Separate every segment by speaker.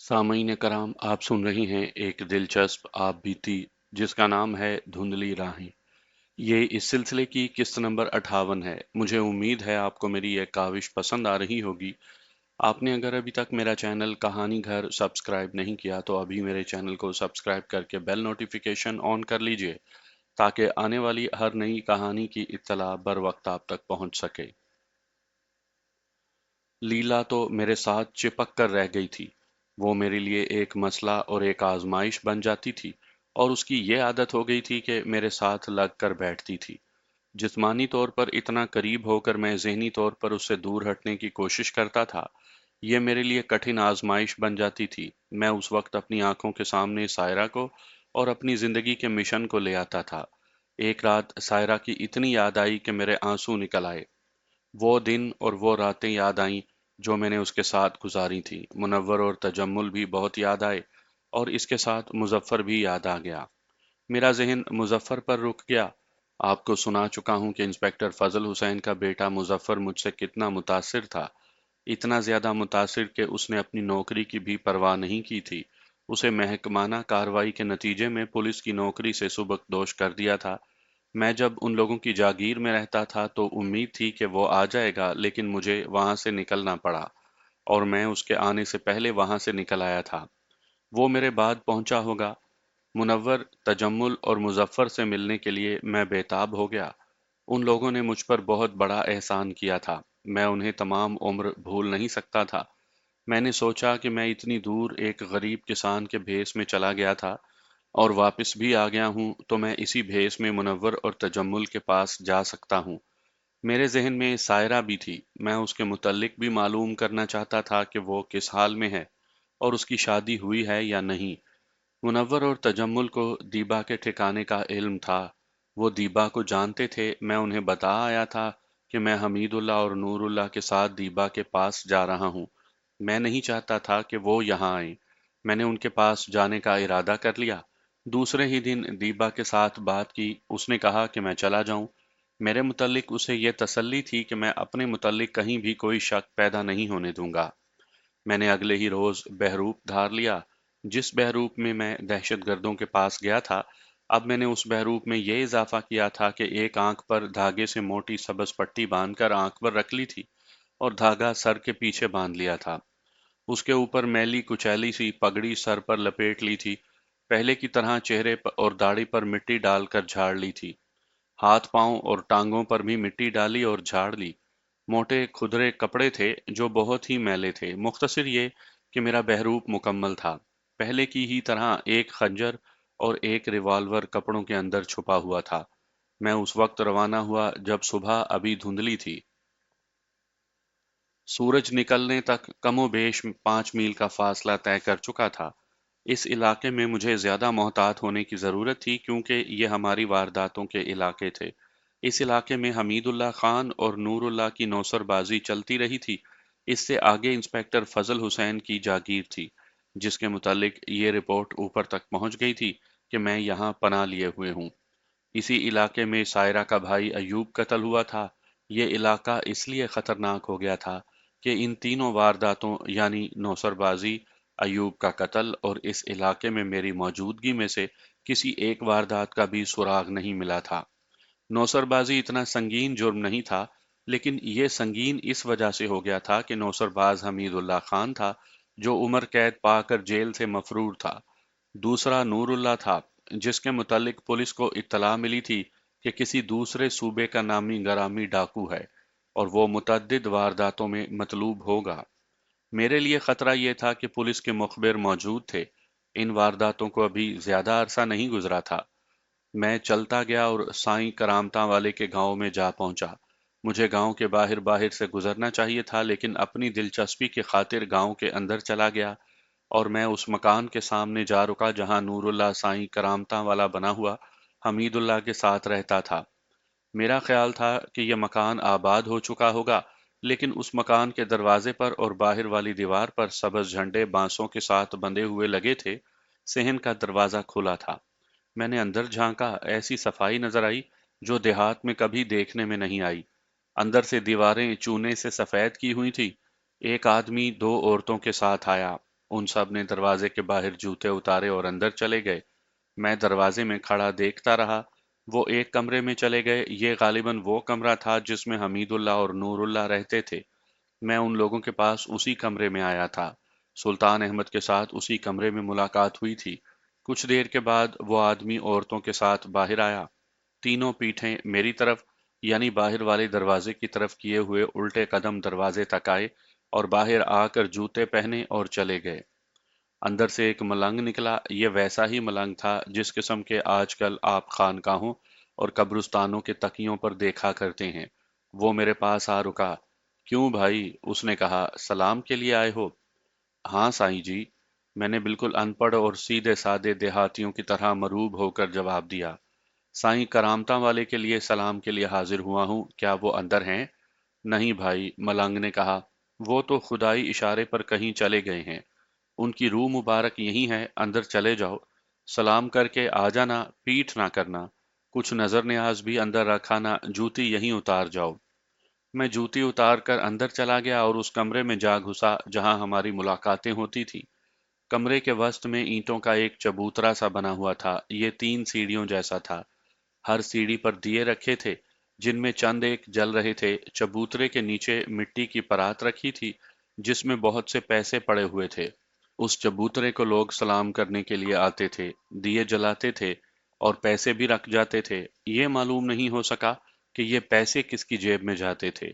Speaker 1: सामईन कराम, आप सुन रही हैं एक दिलचस्प आप बीती जिसका नाम है धुंधली राहें। ये इस सिलसिले की किस्त नंबर 58 है। मुझे उम्मीद है आपको मेरी यह काविश पसंद आ रही होगी। आपने अगर अभी तक मेरा चैनल कहानी घर सब्सक्राइब नहीं किया तो अभी मेरे चैनल को सब्सक्राइब करके बेल नोटिफिकेशन ऑन कर लीजिए ताकि आने वाली हर नई कहानी की इत्तला बर वक्त आप तक पहुंच सके। लीला तो मेरे साथ चिपक कर रह गई थी। वो मेरे लिए एक मसला और एक आजमाइश बन जाती थी और उसकी ये आदत हो गई थी कि मेरे साथ लग कर बैठती थी। जिस्मानी तौर पर इतना करीब होकर मैं ज़हनी तौर पर उससे दूर हटने की कोशिश करता था। ये मेरे लिए कठिन आजमाइश बन जाती थी। मैं उस वक्त अपनी आंखों के सामने सायरा को और अपनी ज़िंदगी के मिशन को ले आता था। एक रात सायरा की इतनी याद आई कि मेरे आंसू निकल आए। वो दिन और वो रातें याद आईं जो मैंने उसके साथ गुजारी थी। मुनव्वर और तजम्मुल भी बहुत याद आए और इसके साथ मुजफ्फर भी याद आ गया। मेरा ज़हन मुजफ्फर पर रुक गया। आपको सुना चुका हूँ कि इंस्पेक्टर फजल हुसैन का बेटा मुजफ्फर मुझसे कितना मुतासिर था। इतना ज़्यादा मुतासिर कि उसने अपनी नौकरी की भी परवाह नहीं की थी। उसे महकमाना कार्रवाई के नतीजे में पुलिस की नौकरी से सुबकदोश कर दिया था। मैं जब उन लोगों की जागीर में रहता था तो उम्मीद थी कि वो आ जाएगा, लेकिन मुझे वहां से निकलना पड़ा और मैं उसके आने से पहले वहां से निकल आया था। वो मेरे बाद पहुंचा होगा। मुनव्वर, तजम्मुल और मुजफ्फर से मिलने के लिए मैं बेताब हो गया। उन लोगों ने मुझ पर बहुत बड़ा एहसान किया था। मैं उन्हें तमाम उम्र भूल नहीं सकता था। मैंने सोचा कि मैं इतनी दूर एक गरीब किसान के भेस में चला गया था और वापस भी आ गया हूँ तो मैं इसी भेस में मुनव्वर और तजम्मुल के पास जा सकता हूँ। मेरे जहन में सायरा भी थी। मैं उसके मुतल्लिक भी मालूम करना चाहता था कि वो किस हाल में है और उसकी शादी हुई है या नहीं। मुनव्वर और तजम्मुल को दीबा के ठिकाने का इल्म था। वो दीबा को जानते थे। मैं उन्हें बता आया था कि मैं हमीदुल्लाह और नूरुल्लाह के साथ दीबा के पास जा रहा हूँ। मैं नहीं चाहता था कि वो यहाँ आए। मैंने उनके पास जाने का इरादा कर लिया। दूसरे ही दिन दीबा के साथ बात की। उसने कहा कि मैं चला जाऊं। मेरे मुतल्लिक उसे ये तसल्ली थी कि मैं अपने मुतल्लिक कहीं भी कोई शक पैदा नहीं होने दूंगा। मैंने अगले ही रोज बहरूप धार लिया। जिस बहरूप में मैं दहशतगर्दों के पास गया था, अब मैंने उस बहरूप में ये इजाफा किया था कि एक आंख पर धागे से मोटी सब्ज पट्टी बांधकर आंख पर रख ली थी और धागा सर के पीछे बांध लिया था। उसके ऊपर मैली कुचैली सी पगड़ी सर पर लपेट ली थी। पहले की तरह चेहरे पर और दाढ़ी पर मिट्टी डालकर झाड़ ली थी। हाथ पांव और टांगों पर भी मिट्टी डाली और झाड़ ली। मोटे खुदरे कपड़े थे जो बहुत ही मैले थे। मुख्तसर ये कि मेरा बहरूप मुकम्मल था। पहले की ही तरह एक खंजर और एक रिवॉल्वर कपड़ों के अंदर छुपा हुआ था। मैं उस वक्त रवाना हुआ जब सुबह अभी धुंधली थी। सूरज निकलने तक कमोबेश 5 मील का फासला तय कर चुका था। इस इलाके में मुझे ज्यादा मोहतात होने की जरूरत थी क्योंकि ये हमारी वारदातों के इलाके थे। इस इलाके में हमीदुल्लाह खान और नूरुल्लाह की नौसरबाजी चलती रही थी। इससे आगे इंस्पेक्टर फजल हुसैन की जागीर थी, जिसके मुतालिक ये रिपोर्ट ऊपर तक पहुंच गई थी कि मैं यहाँ पनाह लिए हुए हूँ। इसी इलाके में सायरा का भाई अयूब कत्ल हुआ था। ये इलाका इसलिए खतरनाक हो गया था कि इन तीनों वारदातों यानी नौसरबाजी, अयूब का कत्ल और इस इलाके में मेरी मौजूदगी में से किसी एक वारदात का भी सुराग नहीं मिला था। नौसरबाजी इतना संगीन जुर्म नहीं था, लेकिन ये संगीन इस वजह से हो गया था कि नौसरबाज हमीदुल्लाह खान था, जो उम्र कैद पाकर जेल से मफरूर था। दूसरा नूरुल्लाह था, जिसके मुतालिक पुलिस को इत्तला मिली थी कि किसी दूसरे सूबे का नामी गरामी डाकू है और वो मुतअद्दिद वारदातों में मतलूब होगा। मेरे लिए खतरा ये था कि पुलिस के मुखबिर मौजूद थे। इन वारदातों को अभी ज्यादा अरसा नहीं गुजरा था। मैं चलता गया और साईं करामता वाले के गांव में जा पहुंचा। मुझे गांव के बाहर बाहर से गुजरना चाहिए था, लेकिन अपनी दिलचस्पी की खातिर गांव के अंदर चला गया और मैं उस मकान के सामने जा रुका जहां नूरुल्लाह साईं करामता वाला बना हुआ हमीदुल्लाह के साथ रहता था। मेरा ख्याल था कि यह मकान आबाद हो चुका होगा, लेकिन उस मकान के दरवाजे पर और बाहर वाली दीवार पर सब्ज झंडे बांसों के साथ बंधे हुए लगे थे। सेहन का दरवाजा खुला था। मैंने अंदर झांका। ऐसी सफाई नजर आई जो देहात में कभी देखने में नहीं आई। अंदर से दीवारें चूने से सफेद की हुई थी। एक आदमी दो औरतों के साथ आया। उन सब ने दरवाजे के बाहर जूते उतारे और अंदर चले गए। मैं दरवाजे में खड़ा देखता रहा। वो एक कमरे में चले गए। ये गालिबन वो कमरा था जिसमें हमीदुल्लाह और नूरुल्लाह रहते थे। मैं उन लोगों के पास उसी कमरे में आया था। सुल्तान अहमद के साथ उसी कमरे में मुलाकात हुई थी। कुछ देर के बाद वो आदमी औरतों के साथ बाहर आया। तीनों पीठें मेरी तरफ यानी बाहर वाले दरवाजे की तरफ किए हुए उल्टे कदम दरवाजे तक आए और बाहर आकर जूते पहने और चले गए। अंदर से एक मलंग निकला। ये वैसा ही मलंग था जिस किस्म के आजकल आप खानकाहों और कब्रिस्तानों के तकियों पर देखा करते हैं। वो मेरे पास आ रुका। क्यों भाई, उसने कहा, सलाम के लिए आए हो? हाँ साईं जी, मैंने बिल्कुल अनपढ़ और सीधे साधे देहातियों की तरह मरूब होकर जवाब दिया। साईं करामता वाले के लिए सलाम के लिए हाजिर हुआ हूँ, क्या वो अंदर हैं? नहीं भाई, मलंग ने कहा, वो तो खुदाई इशारे पर कहीं चले गए हैं। उनकी रूह मुबारक यहीं है, अंदर चले जाओ। सलाम करके आ जाना, पीठ ना करना। कुछ नजर न्याज भी अंदर रखा ना, जूती यहीं उतार जाओ। मैं जूती उतार कर अंदर चला गया और उस कमरे में जा घुसा जहां हमारी मुलाकातें होती थी। कमरे के वस्त में ईंटों का एक चबूतरा सा बना हुआ था। ये 3 सीढ़ियों जैसा था। हर सीढ़ी पर दिए रखे थे जिनमें चंद एक जल रहे थे। चबूतरे के नीचे मिट्टी की परात रखी थी जिसमें बहुत से पैसे पड़े हुए थे। उस चबूतरे को लोग सलाम करने के लिए आते थे, दिए जलाते थे और पैसे भी रख जाते थे। ये मालूम नहीं हो सका कि ये पैसे किसकी जेब में जाते थे।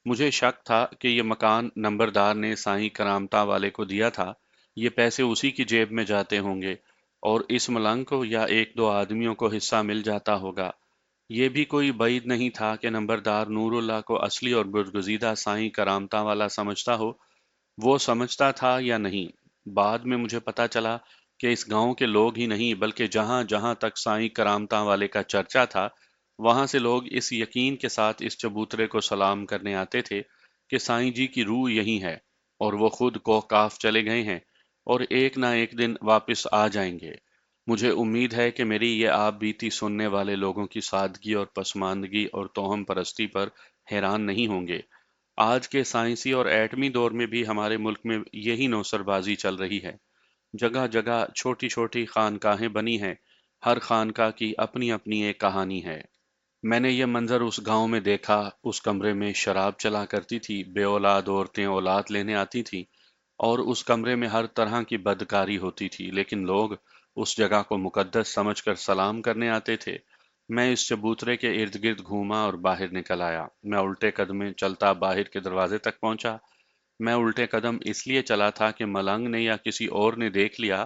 Speaker 1: मुझे शक था कि ये मकान नंबरदार ने साईं करामता वाले को दिया था। ये पैसे उसी की जेब में जाते होंगे और इस मलंग को या एक दो आदमियों को हिस्सा मिल जाता होगा। ये भी कोई बईद नहीं था कि नंबरदार नूरुल्लाह को असली और बुर्गजीदा साईं करामता वाला समझता हो। वो समझता था या नहीं, बाद में मुझे पता चला कि इस गांव के लोग ही नहीं बल्कि जहां जहां तक साईं करामता वाले का चर्चा था, वहां से लोग इस यकीन के साथ इस चबूतरे को सलाम करने आते थे कि साईं जी की रूह यही है और वो खुद कोहकाफ चले गए हैं और एक ना एक दिन वापस आ जाएंगे। मुझे उम्मीद है कि मेरी ये आप बीती सुनने वाले लोगों की सादगी और पसमानदगी और तोहम परस्ती पर हैरान नहीं होंगे। आज के साइंसी और एटमी दौर में भी हमारे मुल्क में यही नौसरबाजी चल रही है। जगह जगह छोटी छोटी खानकाहें बनी हैं। हर खानका की अपनी अपनी एक कहानी है। मैंने ये मंजर उस गांव में देखा। उस कमरे में शराब चला करती थी, बेऔलाद औरतें औलाद लेने आती थीं और उस कमरे में हर तरह की बदकारी होती थी, लेकिन लोग उस जगह को मुकद्दस समझकर सलाम करने आते थे। मैं इस चबूतरे के इर्द गिर्द घूमा और बाहर निकल आया। मैं उल्टे कदम चलता बाहर के दरवाजे तक पहुंचा। मैं उल्टे कदम इसलिए चला था कि मलंग ने या किसी और ने देख लिया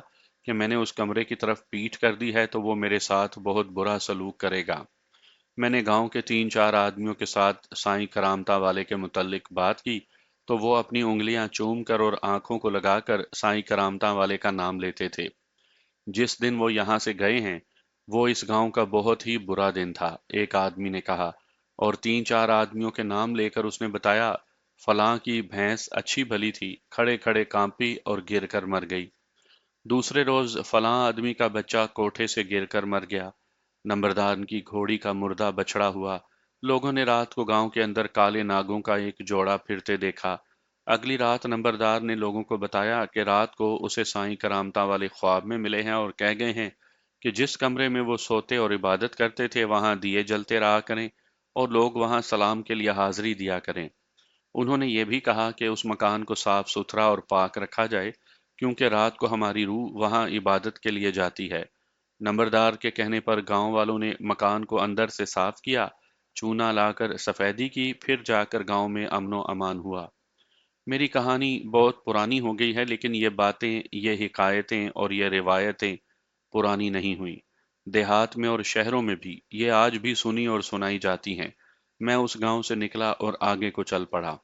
Speaker 1: कि मैंने उस कमरे की तरफ पीठ कर दी है तो वो मेरे साथ बहुत बुरा सलूक करेगा। मैंने गांव के 3-4 आदमियों के साथ साईं करामता वाले के मुतल्लिक बात की तो वो अपनी उंगलियां चूम कर और आंखों को लगाकर साईं करामता वाले का नाम लेते थे। जिस दिन वो यहाँ से गए हैं वो इस गांव का बहुत ही बुरा दिन था, एक आदमी ने कहा, और 3-4 आदमियों के नाम लेकर उसने बताया, फलां की भैंस अच्छी भली थी, खड़े खड़े कांपी और गिरकर मर गई। दूसरे रोज फलां आदमी का बच्चा कोठे से गिरकर मर गया। नंबरदार की घोड़ी का मुर्दा बछड़ा हुआ। लोगों ने रात को गांव के अंदर काले नागों का एक जोड़ा फिरते देखा। अगली रात नंबरदार ने लोगों को बताया कि रात को उसे साईं करामता वाले ख्वाब में मिले हैं और कह गए हैं कि जिस कमरे में वो सोते और इबादत करते थे वहां दिए जलते रहा करें और लोग वहां सलाम के लिए हाजिरी दिया करें। उन्होंने ये भी कहा कि उस मकान को साफ सुथरा और पाक रखा जाए क्योंकि रात को हमारी रूह वहां इबादत के लिए जाती है। नंबरदार के कहने पर गांव वालों ने मकान को अंदर से साफ किया, चूना लाकर सफेदी की, फिर जाकर गांव में अमनो अमान हुआ। मेरी कहानी बहुत पुरानी हो गई है लेकिन ये बातें, ये हिकायतें और ये रिवायतें पुरानी नहीं हुई। देहात में और शहरों में भी ये आज भी सुनी और सुनाई जाती हैं। मैं उस गांव से निकला और आगे को चल पड़ा।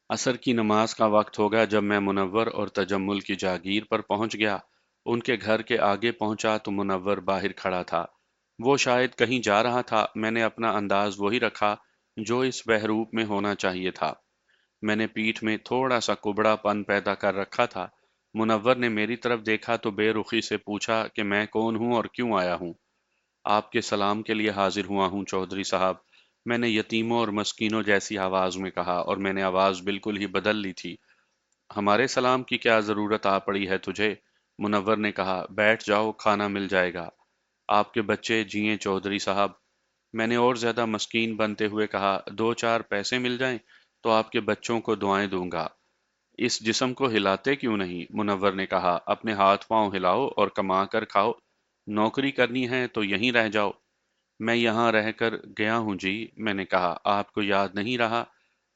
Speaker 1: असर की नमाज का वक्त हो गया जब मैं मुनव्वर और तजम्मुल की जागीर पर पहुंच गया। उनके घर के आगे पहुंचा तो मुनव्वर बाहर खड़ा था। वो शायद कहीं जा रहा था। मैंने अपना अंदाज वही रखा जो इस बहरूप में होना चाहिए था। मैंने पीठ में थोड़ा सा कुबड़ापन पैदा कर रखा था। मुनव्वर ने मेरी तरफ देखा तो बेरुखी से पूछा कि मैं कौन हूँ और क्यों आया हूँ। आपके सलाम के लिए हाजिर हुआ हूँ चौधरी साहब, मैंने यतीमों और मस्कीनों जैसी आवाज में कहा, और मैंने आवाज बिल्कुल ही बदल ली थी। हमारे सलाम की क्या ज़रूरत आ पड़ी है तुझे? मुनव्वर ने कहा, बैठ जाओ, खाना मिल जाएगा। आपके बच्चे जिए चौधरी साहब। मैंने और ज्यादा मस्कीन बनते हुए कहा, दो चार पैसे मिल जाएं तो आपके बच्चों को दुआएं दूंगा। इस जिस्म को हिलाते क्यों नहीं? मुनव्वर ने कहा, अपने हाथ पांव हिलाओ और कमा कर खाओ। नौकरी करनी है तो यहीं रह जाओ। मैं यहाँ रहकर गया हूँ जी। मैंने कहा, आपको याद नहीं रहा?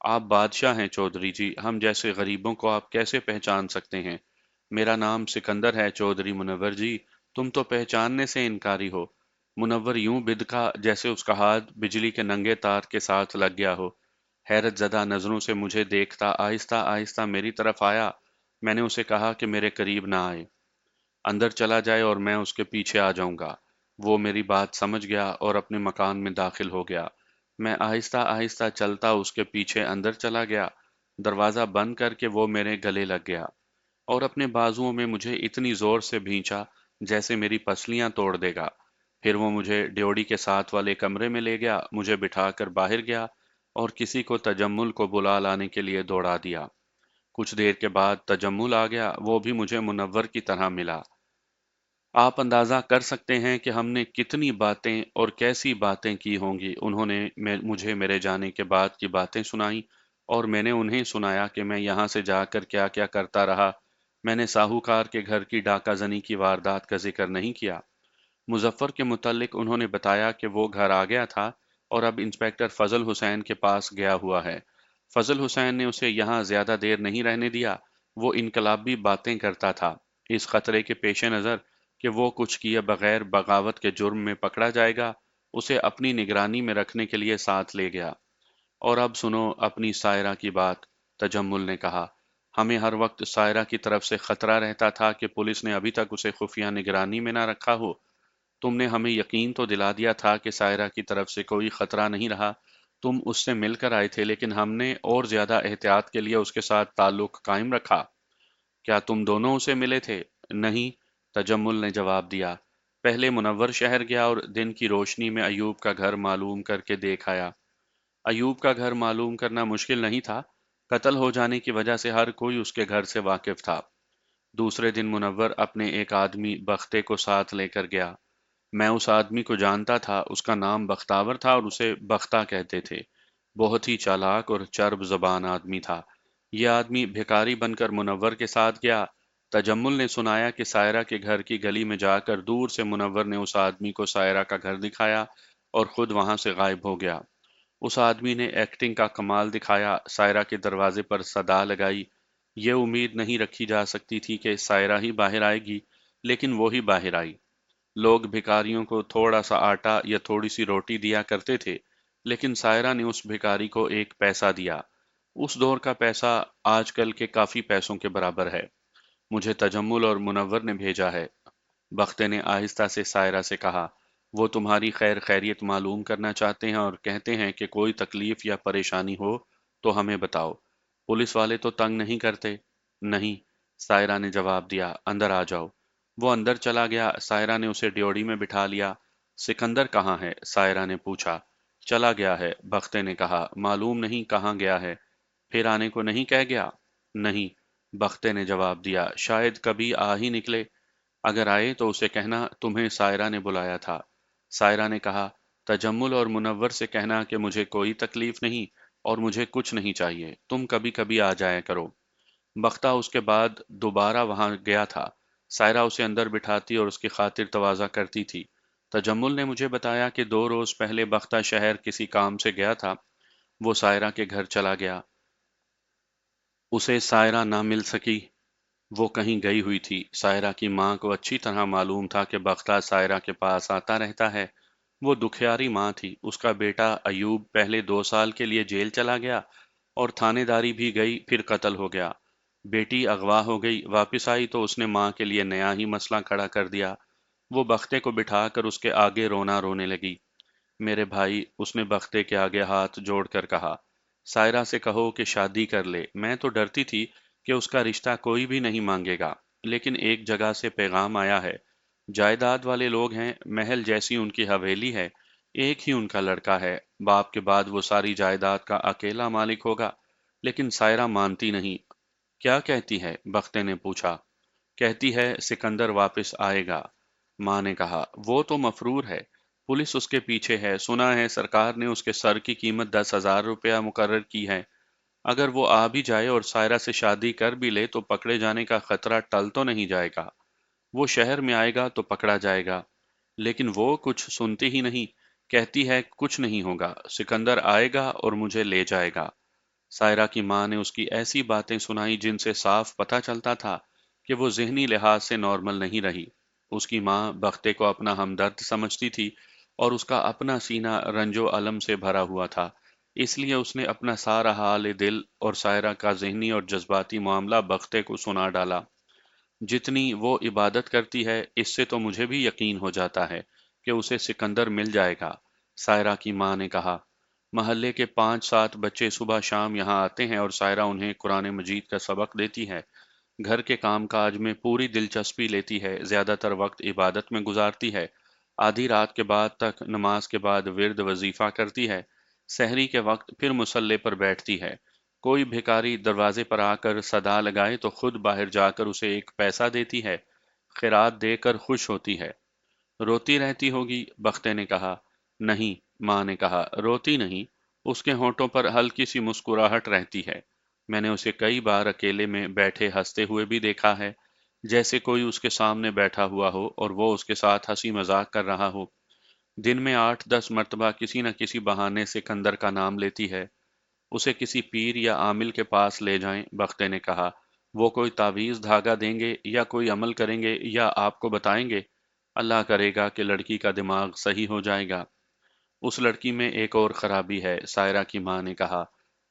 Speaker 1: आप बादशाह हैं चौधरी जी, हम जैसे गरीबों को आप कैसे पहचान सकते हैं? मेरा नाम सिकंदर है चौधरी मुनव्वर जी। तुम तो पहचानने से इनकारी हो। मुनव्वर यूं बिदका जैसे उसका हाथ बिजली के नंगे तार के साथ लग गया हो। हैरत ज़दा नज़रों से मुझे देखता आहिस्ता आहिस्ता मेरी तरफ आया। मैंने उसे कहा कि मेरे करीब ना आए, अंदर चला जाए और मैं उसके पीछे आ जाऊंगा। वो मेरी बात समझ गया और अपने मकान में दाखिल हो गया। मैं आहिस्ता आहिस्ता चलता उसके पीछे अंदर चला गया। दरवाज़ा बंद करके वो मेरे गले लग गया और अपने बाजुओं में मुझे इतनी जोर से भींचा जैसे मेरी पसलियां तोड़ देगा। फिर वो मुझे ड्योढ़ी के साथ वाले कमरे में ले गया, मुझे बिठाकर बाहर गया और किसी को तजम्मुल को बुला लाने के लिए दौड़ा दिया। कुछ देर के बाद तजम्मुल आ गया, वो भी मुझे मुनव्वर की तरह मिला। आप अंदाजा कर सकते हैं कि हमने कितनी बातें और कैसी बातें की होंगी। उन्होंने मुझे मेरे जाने के बाद की बातें सुनाई और मैंने उन्हें सुनाया कि मैं यहाँ से जाकर क्या क्या करता रहा। मैंने साहूकार के घर की डाकाजनी की वारदात का जिक्र नहीं किया। मुजफ्फर के मुतालिक उन्होंने बताया कि वो घर आ गया था और अब इंस्पेक्टर फजल हुसैन के पास गया हुआ है। फजल हुसैन ने उसे यहाँ ज्यादा देर नहीं रहने दिया। वो इनकलाबी बातें करता था। इस खतरे के पेश नज़र कि वो कुछ किए बगैर बगावत के जुर्म में पकड़ा जाएगा, उसे अपनी निगरानी में रखने के लिए साथ ले गया। और अब सुनो अपनी सायरा की बात, तजम्मुल ने कहा। हमें हर वक्त सायरा की तरफ से खतरा रहता था कि पुलिस ने अभी तक उसे खुफिया निगरानी में ना रखा हो। तुमने हमें यकीन तो दिला दिया था कि सायरा की तरफ से कोई खतरा नहीं रहा। तुम उससे मिलकर आए थे, लेकिन हमने और ज्यादा एहतियात के लिए उसके साथ ताल्लुक कायम रखा। क्या तुम दोनों उसे मिले थे? नहीं, तजम्मुल ने जवाब दिया। पहले मुनव्वर शहर गया और दिन की रोशनी में अयूब का घर मालूम करके देख आया। अयूब का घर मालूम करना मुश्किल नहीं था। कत्ल हो जाने की वजह से हर कोई उसके घर से वाकिफ था। दूसरे दिन मुनव्वर अपने एक आदमी बख्ते को साथ लेकर गया। मैं उस आदमी को जानता था, उसका नाम बख्तावर था और उसे बख्ता कहते थे। बहुत ही चालाक और चर्ब ज़बान आदमी था। यह आदमी भिखारी बनकर मुनव्वर के साथ गया। तजम्मुल ने सुनाया कि सायरा के घर की गली में जाकर दूर से मुनव्वर ने उस आदमी को सायरा का घर दिखाया और खुद वहां से गायब हो गया। उस आदमी ने एक्टिंग का कमाल दिखाया, सायरा के दरवाजे पर सदा लगाई। ये उम्मीद नहीं रखी जा सकती थी कि सायरा ही बाहर आएगी, लेकिन वो ही बाहर आई। लोग भिखारियों को थोड़ा सा आटा या थोड़ी सी रोटी दिया करते थे, लेकिन सायरा ने उस भिखारी को एक पैसा दिया। उस दौर का पैसा आजकल के काफी पैसों के बराबर है। मुझे तजम्मुल और मुनव्वर ने भेजा है। बख्ते ने आहिस्ता से सायरा से कहा, वो तुम्हारी खैर खैरियत मालूम करना चाहते हैं और कहते हैं कि कोई तकलीफ या परेशानी हो तो हमें बताओ। पुलिस वाले तो तंग नहीं करते? नहीं, सायरा ने जवाब दिया, अंदर आ जाओ। वो अंदर चला गया। सायरा ने उसे ड्योढ़ी में बिठा लिया। सिकंदर कहाँ है? सायरा ने पूछा। चला गया है, बख्ते ने कहा, मालूम नहीं कहाँ गया है। फिर आने को नहीं कह गया? नहीं, बख्ते ने जवाब दिया, शायद कभी आ ही निकले। अगर आए तो उसे कहना तुम्हें सायरा ने बुलाया था। सायरा ने कहा, तजम्मुल और मुनव्वर से कहना कि मुझे कोई तकलीफ नहीं और मुझे कुछ नहीं चाहिए, तुम कभी कभी आ जाया करो। बख्ता उसके बाद दोबारा वहां गया था। सायरा उसे अंदर बिठाती और उसकी खातिर तवाज़ा करती थी। तजम्मुल ने मुझे बताया कि 2 रोज पहले बख्ता शहर किसी काम से गया था। वो सायरा के घर चला गया। उसे सायरा ना मिल सकी। वो कहीं गई हुई थी। सायरा की माँ को अच्छी तरह मालूम था कि बख्ता सायरा के पास आता रहता है। वो दुखियारी माँ थी। उसका बेटा अयूब पहले 2 साल के लिए जेल चला गया और थानेदारी भी गई, फिर कत्ल हो गया। बेटी अगवा हो गई, वापस आई तो उसने माँ के लिए नया ही मसला खड़ा कर दिया। वो बख्ते को बिठाकर उसके आगे रोना रोने लगी। मेरे भाई, उसने बख्ते के आगे हाथ जोड़कर कहा, सायरा से कहो कि शादी कर ले। मैं तो डरती थी कि उसका रिश्ता कोई भी नहीं मांगेगा, लेकिन एक जगह से पैगाम आया है। जायदाद वाले लोग हैं, महल जैसी उनकी हवेली है, एक ही उनका लड़का है। बाप के बाद वो सारी जायदाद का अकेला मालिक होगा। लेकिन सायरा मानती नहीं। کیا کہتی ہے؟ بختے نے پوچھا۔ کہتی ہے سکندر واپس آئے گا۔ ماں نے کہا، وہ تو مفرور ہے، پولیس اس کے پیچھے ہے، سنا ہے سرکار نے اس کے سر کی قیمت 10,000 روپیہ مقرر کی ہے۔ اگر وہ آ بھی جائے اور سائرہ سے شادی کر بھی لے تو پکڑے جانے کا خطرہ ٹل تو نہیں جائے گا۔ وہ شہر میں آئے گا تو پکڑا جائے گا، لیکن وہ کچھ سنتی ہی نہیں، کہتی ہے کچھ نہیں ہوگا، سکندر آئے گا اور مجھے لے جائے گا۔ سائرہ کی ماں نے اس کی ایسی باتیں سنائی جن سے صاف پتہ چلتا تھا کہ وہ ذہنی لحاظ سے نارمل نہیں رہی۔ اس کی ماں بختے کو اپنا ہمدرد سمجھتی تھی اور اس کا اپنا سینہ رنج و الم سے بھرا ہوا تھا، اس لیے اس نے اپنا سارا حال دل اور سائرہ کا ذہنی اور جذباتی معاملہ بختے کو سنا ڈالا۔ جتنی وہ عبادت کرتی ہے اس سے تو مجھے بھی یقین ہو جاتا ہے کہ اسے سکندر مل جائے گا، سائرہ کی ماں نے کہا۔ محلے کے 5-7 بچے صبح شام یہاں آتے ہیں اور سائرہ انہیں قرآن مجید کا سبق دیتی ہے، گھر کے کام کاج میں پوری دلچسپی لیتی ہے، زیادہ تر وقت عبادت میں گزارتی ہے، آدھی رات کے بعد تک نماز کے بعد ورد وظیفہ کرتی ہے، سحری کے وقت پھر مصلے پر بیٹھتی ہے، کوئی بھکاری دروازے پر آ کر صدا لگائے تو خود باہر جا کر اسے ایک پیسہ دیتی ہے، خیرات دے کر خوش ہوتی ہے۔ روتی رہتی ہوگی؟ بختے نے کہا۔ نہیں، ماں نے کہا، روتی نہیں، اس کے ہونٹوں پر ہلکی سی مسکراہٹ رہتی ہے۔ میں نے اسے کئی بار اکیلے میں بیٹھے ہنستے ہوئے بھی دیکھا ہے، جیسے کوئی اس کے سامنے بیٹھا ہوا ہو اور وہ اس کے ساتھ ہنسی مذاق کر رہا ہو۔ دن میں 8-10 مرتبہ کسی نہ کسی بہانے سے سکندر کا نام لیتی ہے۔ اسے کسی پیر یا عامل کے پاس لے جائیں، بختے نے کہا، وہ کوئی تعویذ دھاگا دیں گے یا کوئی عمل کریں گے یا آپ کو بتائیں گے، اللہ کرے گا کہ لڑکی کا دماغ صحیح ہو جائے گا۔ اس لڑکی میں ایک اور خرابی ہے، سائرہ کی ماں نے کہا،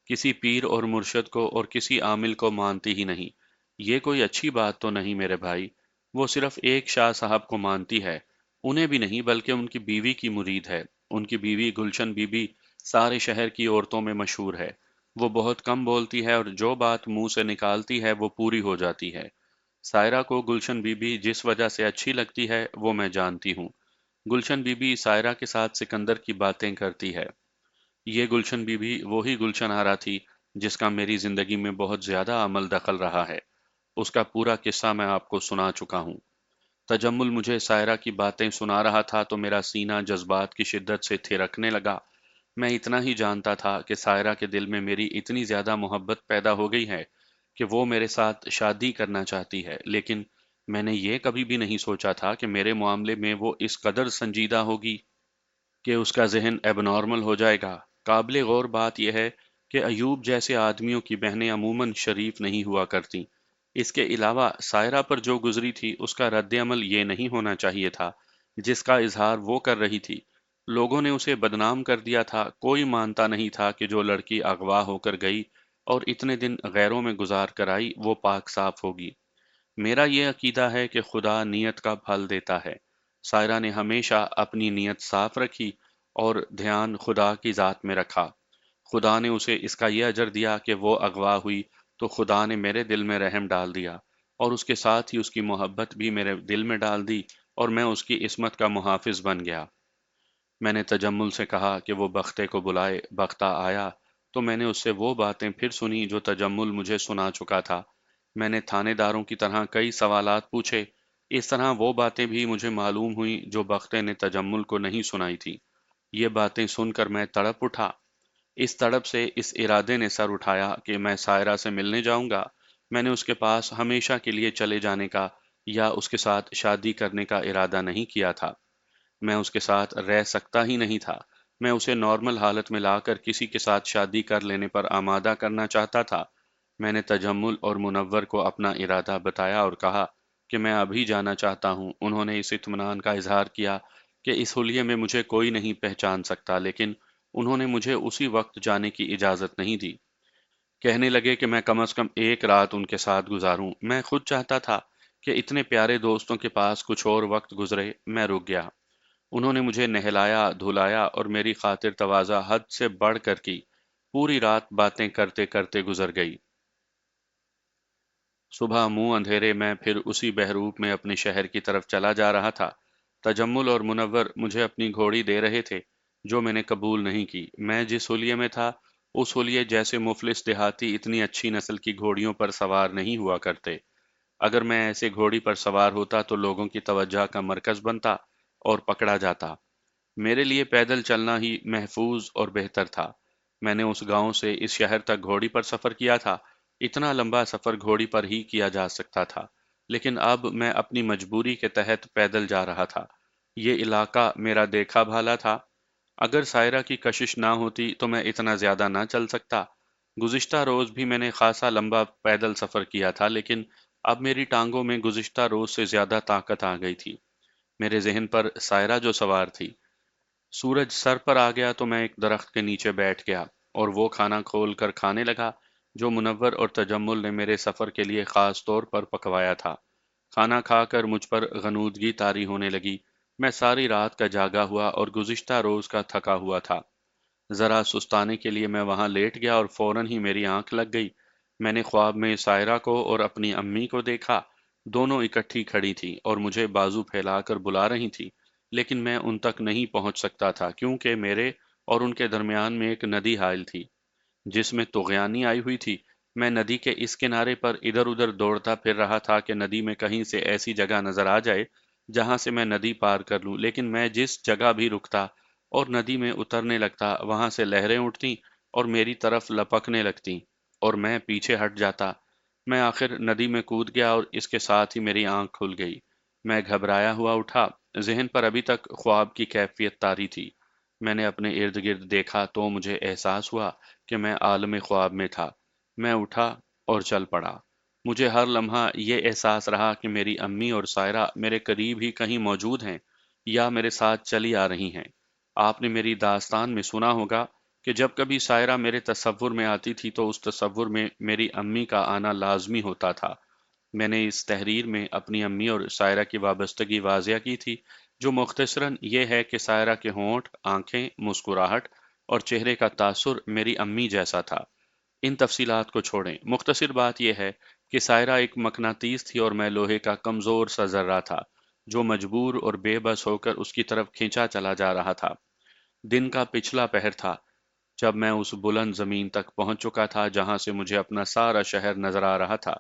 Speaker 1: کسی پیر اور مرشد کو اور کسی عامل کو مانتی ہی نہیں۔ یہ کوئی اچھی بات تو نہیں میرے بھائی، وہ صرف ایک شاہ صاحب کو مانتی ہے، انہیں بھی نہیں بلکہ ان کی بیوی کی مرید ہے۔ ان کی بیوی گلشن بی بی سارے شہر کی عورتوں میں مشہور ہے، وہ بہت کم بولتی ہے اور جو بات منہ سے نکالتی ہے وہ پوری ہو جاتی ہے۔ سائرہ کو گلشن بی بی جس وجہ سے اچھی لگتی ہے وہ میں جانتی ہوں۔ گلشن بی بی سائرہ کے ساتھ سکندر کی باتیں کرتی ہے۔ یہ گلشن بی بی وہی گلشن آرا تھی جس کا میری زندگی میں بہت زیادہ عمل دخل رہا ہے، اس کا پورا قصہ میں آپ کو سنا چکا ہوں۔ تجمل مجھے سائرہ کی باتیں سنا رہا تھا تو میرا سینہ جذبات کی شدت سے تھرکنے لگا۔ میں اتنا ہی جانتا تھا کہ سائرہ کے دل میں میری اتنی زیادہ محبت پیدا ہو گئی ہے کہ وہ میرے ساتھ شادی کرنا چاہتی ہے، لیکن میں نے یہ کبھی بھی نہیں سوچا تھا کہ میرے معاملے میں وہ اس قدر سنجیدہ ہوگی کہ اس کا ذہن ایب نارمل ہو جائے گا۔ قابل غور بات یہ ہے کہ ایوب جیسے آدمیوں کی بہنیں عموماً شریف نہیں ہوا کرتیں۔ اس کے علاوہ سائرہ پر جو گزری تھی اس کا رد عمل یہ نہیں ہونا چاہیے تھا جس کا اظہار وہ کر رہی تھی۔ لوگوں نے اسے بدنام کر دیا تھا، کوئی مانتا نہیں تھا کہ جو لڑکی اغوا ہو کر گئی اور اتنے دن غیروں میں گزار کر آئی وہ پاک صاف ہوگی۔ میرا یہ عقیدہ ہے کہ خدا نیت کا پھل دیتا ہے۔ سائرہ نے ہمیشہ اپنی نیت صاف رکھی اور دھیان خدا کی ذات میں رکھا۔ خدا نے اسے اس کا یہ اجر دیا کہ وہ اغوا ہوئی تو خدا نے میرے دل میں رحم ڈال دیا اور اس کے ساتھ ہی اس کی محبت بھی میرے دل میں ڈال دی اور میں اس کی عصمت کا محافظ بن گیا۔ میں نے تجمل سے کہا کہ وہ بختے کو بلائے۔ بختہ آیا تو میں نے اس سے وہ باتیں پھر سنی جو تجمل مجھے سنا چکا تھا۔ میں نے تھانے داروں کی طرح کئی سوالات پوچھے، اس طرح وہ باتیں بھی مجھے معلوم ہوئیں جو بختے نے تجمل کو نہیں سنائی تھی۔ یہ باتیں سن کر میں تڑپ اٹھا، اس تڑپ سے اس ارادے نے سر اٹھایا کہ میں سائرہ سے ملنے جاؤں گا۔ میں نے اس کے پاس ہمیشہ کے لیے چلے جانے کا یا اس کے ساتھ شادی کرنے کا ارادہ نہیں کیا تھا، میں اس کے ساتھ رہ سکتا ہی نہیں تھا۔ میں اسے نارمل حالت میں لا کر کسی کے ساتھ شادی کر لینے پر آمادہ کرنا چاہتا تھا۔ میں نے تجمل اور منور کو اپنا ارادہ بتایا اور کہا کہ میں ابھی جانا چاہتا ہوں۔ انہوں نے اس اطمینان کا اظہار کیا کہ اس حلیے میں مجھے کوئی نہیں پہچان سکتا، لیکن انہوں نے مجھے اسی وقت جانے کی اجازت نہیں دی۔ کہنے لگے کہ میں کم از کم ایک رات ان کے ساتھ گزاروں۔ میں خود چاہتا تھا کہ اتنے پیارے دوستوں کے پاس کچھ اور وقت گزرے۔ میں رک گیا۔ انہوں نے مجھے نہلایا دھلایا اور میری خاطر تواضع حد سے بڑھ کر کی۔ پوری رات باتیں کرتے کرتے گزر گئی۔ صبح منہ اندھیرے میں پھر اسی بہروپ میں اپنے شہر کی طرف چلا جا رہا تھا۔ تجمل اور منور مجھے اپنی گھوڑی دے رہے تھے جو میں نے قبول نہیں کی۔ میں جس حلیے میں تھا उस हुलिये जैसे मुफलिस देहाती इतनी अच्छी नस्ल की घोड़ियों पर सवार नहीं हुआ करते। अगर मैं ऐसे घोड़ी पर सवार होता तो लोगों की तवज्जो का मरकज बनता और पकड़ा जाता। मेरे लिए पैदल चलना ही महफूज और बेहतर था। मैंने उस गांव से इस शहर तक घोड़ी पर सफर किया था। इतना लंबा सफर घोड़ी पर ही किया जा सकता था, लेकिन अब मैं अपनी मजबूरी के तहत पैदल जा रहा था। ये इलाका मेरा देखा भाला था। अगर सायरा की कशिश ना होती तो मैं इतना ज्यादा ना चल सकता। गुज़िश्ता रोज भी मैंने खासा लंबा पैदल सफर किया था, लेकिन अब मेरी टांगों में गुज़िश्ता रोज से ज्यादा ताकत आ गई थी। मेरे जहन पर सायरा जो सवार थी। सूरज सर पर आ गया तो मैं एक दरख्त के नीचे बैठ गया और वो खाना खोल कर खाने लगा जो मुनव्वर और तजम्मुल ने मेरे सफ़र के लिए ख़ास तौर पर पकवाया था। खाना खाकर मुझ पर गनूदगी तारी होने लगी। मैं सारी रात का जागा हुआ और गुज़िश्ता रोज़ का थका हुआ था। ज़रा सुस्ताने के लिए मैं वहाँ लेट गया और फ़ौरन ही मेरी आंख लग गई। मैंने ख्वाब में सायरा को और अपनी अम्मी को देखा। दोनों इकट्ठी खड़ी थीं और मुझे बाजू फैलाकर बुला रही थीं, लेकिन मैं उन तक नहीं पहुंच सकता था क्योंकि मेरे और उनके दरमियान में एक नदी हाइल थी जिसमें तुग़यानी आई हुई थी। मैं नदी के इस किनारे पर इधर-उधर दौड़ता फिर रहा था कि नदी में कहीं से ऐसी जगह नजर आ जाए जहां से मैं नदी पार कर लूं, लेकिन मैं जिस जगह भी रुकता और नदी में उतरने लगता वहां से लहरें उठती और मेरी तरफ लपकने लगती और मैं पीछे हट जाता। मैं आखिर नदी में कूद गया और इसके साथ ही मेरी आंख खुल गई। मैं घबराया हुआ उठा। जहन पर अभी तक ख्वाब की कैफियत तारी थी। मैंने अपने इर्द गिर्द देखा तो मुझे एहसास हुआ कि मैं आलम ख्वाब में था। मैं उठा और चल पड़ा। मुझे हर लम्हा ये एहसास रहा कि मेरी अम्मी और सायरा मेरे करीब ही कहीं मौजूद हैं या मेरे साथ चली आ रही हैं। आपने मेरी दास्तान में सुना होगा कि जब कभी सायरा मेरे तसव्वुर में आती थी तो उस तसव्वुर में मेरी अम्मी का आना लाजमी होता था। मैंने इस तहरीर में अपनी अम्मी और सायरा की वाबस्तगी वाज़िया की थी, जो मुख्तसरन ये है कि सायरा के होंठ, आंखें, मुस्कुराहट और चेहरे का तासुर मेरी अम्मी जैसा था। इन तफसीलात को छोड़ें, मुख्तसर बात यह है कि सायरा एक मकनातीस थी और मैं लोहे का कमज़ोर सा ज़र्रा था, जो मजबूर और बेबस होकर उसकी तरफ खींचा चला जा रहा था। दिन का पिछला पहर था जब मैं उस बुलंद ज़मीन तक पहुंच चुका था जहां से मुझे अपना सारा शहर नजर आ रहा था।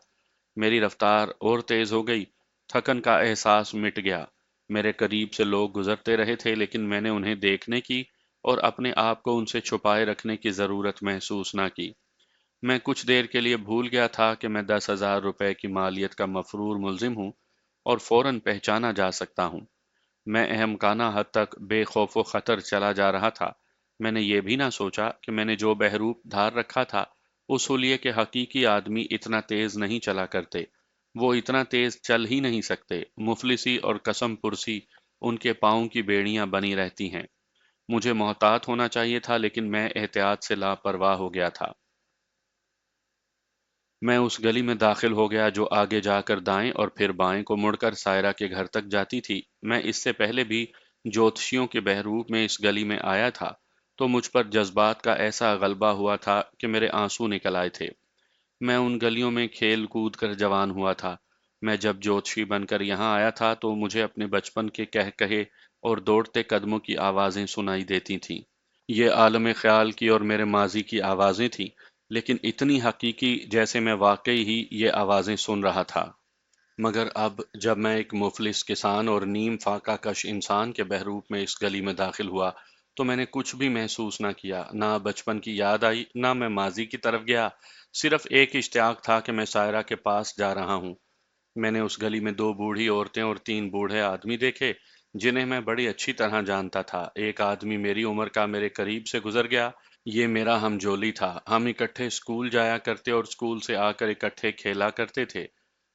Speaker 1: मेरी रफ्तार और तेज हो गई। थकन का एहसास मिट गया। मेरे करीब से लोग गुजरते रहे थे, लेकिन मैंने उन्हें देखने की और अपने आप को उनसे छुपाए रखने की ज़रूरत महसूस ना की। मैं कुछ देर के लिए भूल गया था कि मैं 10,000 रुपए की मालियत का मफरूर मुलजिम हूँ और फौरन पहचाना जा सकता हूँ। मैं अहमकाना हद तक बेखौफ खतर चला जा रहा था। मैंने ये भी ना सोचा कि मैंने जो बहरूप धार रखा था उस हुलिये के हकीकी आदमी इतना तेज नहीं चला करते। वो इतना तेज चल ही नहीं सकते। मुफलिसी और कसम पुरसी उनके पाँव की बेड़ियां बनी रहती हैं। मुझे मोहतात होना चाहिए था, लेकिन मैं एहतियात से लापरवाह हो गया था। मैं उस गली में दाखिल हो गया जो आगे जाकर दाएं और फिर बाएं को मुड़कर सायरा के घर तक जाती थी। मैं इससे पहले भी ज्योतिषियों के बहरूप में इस गली में आया था, तो मुझ पर जज्बात का ऐसा गलबा हुआ था कि मेरे आंसू निकल आए थे। मैं उन गलियों में खेल कूद कर जवान हुआ था। मैं जब ज्योतिषी बनकर यहाँ आया था तो मुझे अपने बचपन के कह कहे और दौड़ते कदमों की आवाज़ें सुनाई देती थीं। ये आलम ख्याल की और मेरे माजी की आवाज़ें थीं, लेकिन इतनी हकीकी जैसे मैं वाकई ही ये आवाज़ें सुन रहा था। मगर अब जब मैं एक मुफलिस किसान और नीम फाका कश इंसान के बहरूप में इस गली में दाखिल हुआ तो मैंने कुछ भी महसूस ना किया। ना बचपन की याद आई, ना मैं माजी की तरफ गया। सिर्फ एक इश्तियाक था कि मैं सायरा के पास जा रहा हूँ। मैंने उस गली में दो बूढ़ी औरतें और तीन बूढ़े आदमी देखे जिन्हें मैं बड़ी अच्छी तरह जानता था। एक आदमी मेरी उम्र का मेरे करीब से गुजर गया। ये मेरा हमजोली था। हम इकट्ठे स्कूल जाया करते और स्कूल से आकर इकट्ठे खेला करते थे।